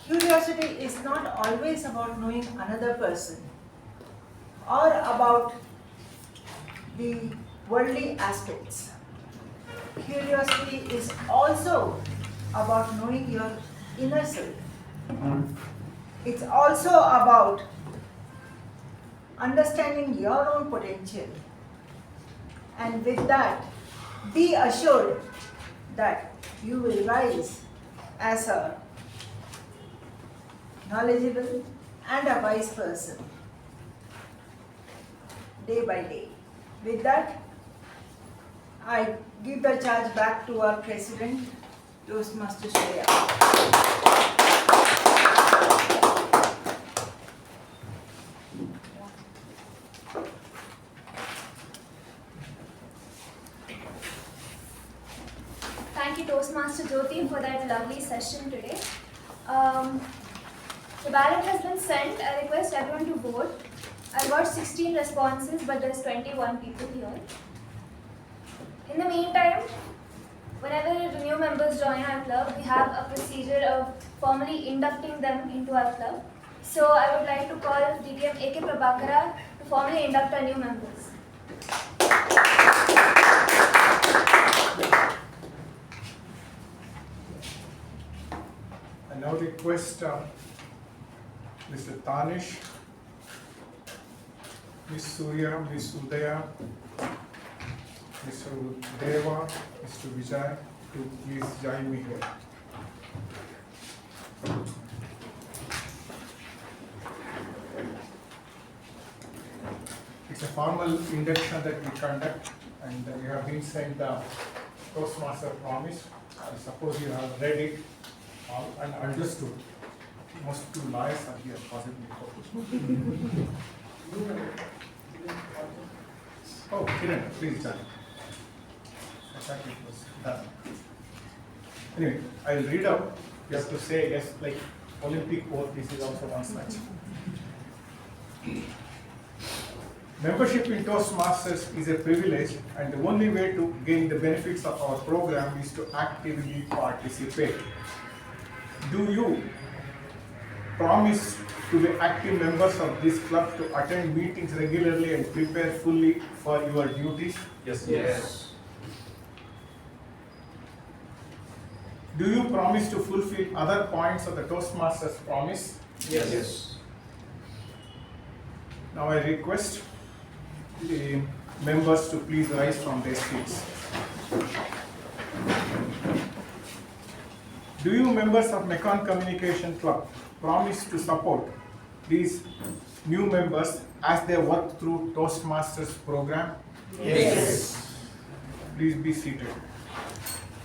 curiosity is not always about knowing another person or about the worldly aspects. Curiosity is also about knowing your inner self. It's also about understanding your own potential. And with that, be assured that you will rise as a knowledgeable and a wise person day by day. With that, I give the charge back to our president, Toastmaster Shreya. Thank you, Toastmaster Jyothi, for that lovely session today. The ballot has been sent. I request everyone to vote. I got 16 responses, but there's 21 people here. In the meantime, whenever the new members join our club, we have a procedure of formally inducting them into our club. So I would like to call DTM A K Prabhakara to formally induct our new members. I now request Mr. Thanish, Ms. Soorya, Ms. Udaya, Mr. Deva, Mr. Vijay to please join me here. It's a formal induction that we conduct, and we have been sent the Toastmaster promise. I suppose you have read it all and understood. Most two lawyers are here, possibly. Oh, Kiran, please join. I thought it was done. Anyway, I'll read out. You have to say yes, like Olympic oath. This is also one such. Membership in Toastmasters is a privilege, and the only way to gain the benefits of our program is to actively participate. Do you promise to be active members of this club, to attend meetings regularly and prepare fully for your duties? Yes. Yes. Do you promise to fulfill other points of the Toastmasters promise? Yes. Now I request the members to please rise from their seats. Do you members of Mekon Communication Club promise to support these new members as they work through Toastmasters program? Yes. Please be seated.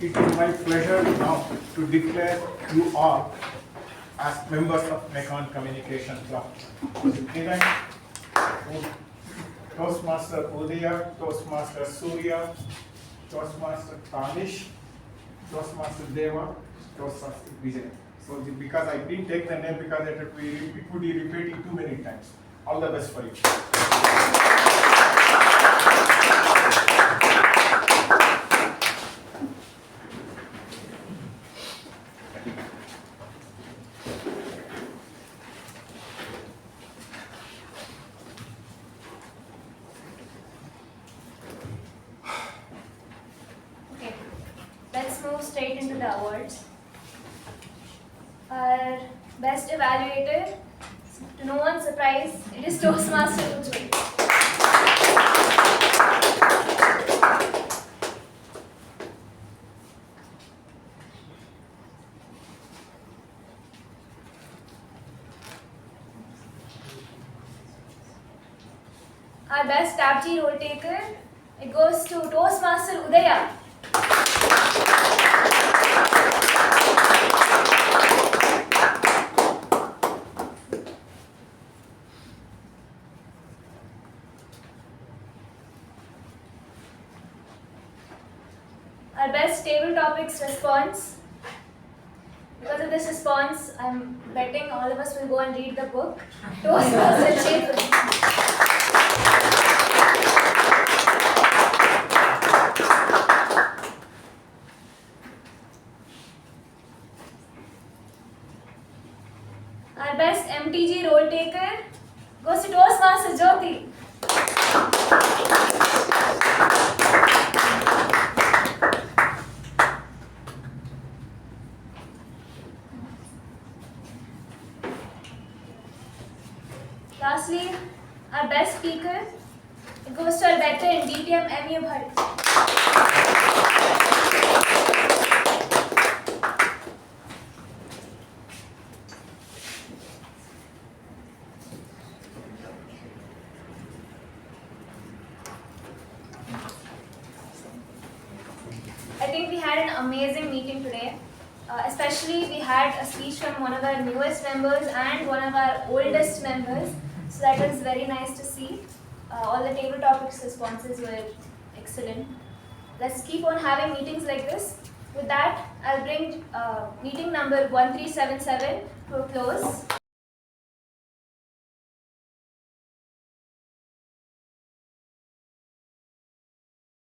It is my pleasure now to declare you all as members of Mekon Communication Club. Kiran, Toastmaster Udaya, Toastmaster Soorya, Toastmaster Thanish, Toastmaster Deva, Toastmaster Vijay. So because I didn't take the name because it would be repeating too many times. All the best for you. the awards. Our best evaluator, to no one's surprise, it is Toastmaster Ujwal. Our best TAPG role taker, it goes to Toastmaster Udaya. Our best table topics response. Because of this response, I'm betting all of us will go and read the book. Toastmaster Chethan. Our best MTG role taker goes to Toastmaster Jyothi. Lastly, our best speaker, it goes to our veteran DTM M U Bhat. I think we had an amazing meeting today. Especially we had a speech from one of our newest members and one of our oldest members. So that was very nice to see. All the table topics responses were excellent. Let's keep on having meetings like this. With that, I'll bring meeting number 1377 to a close.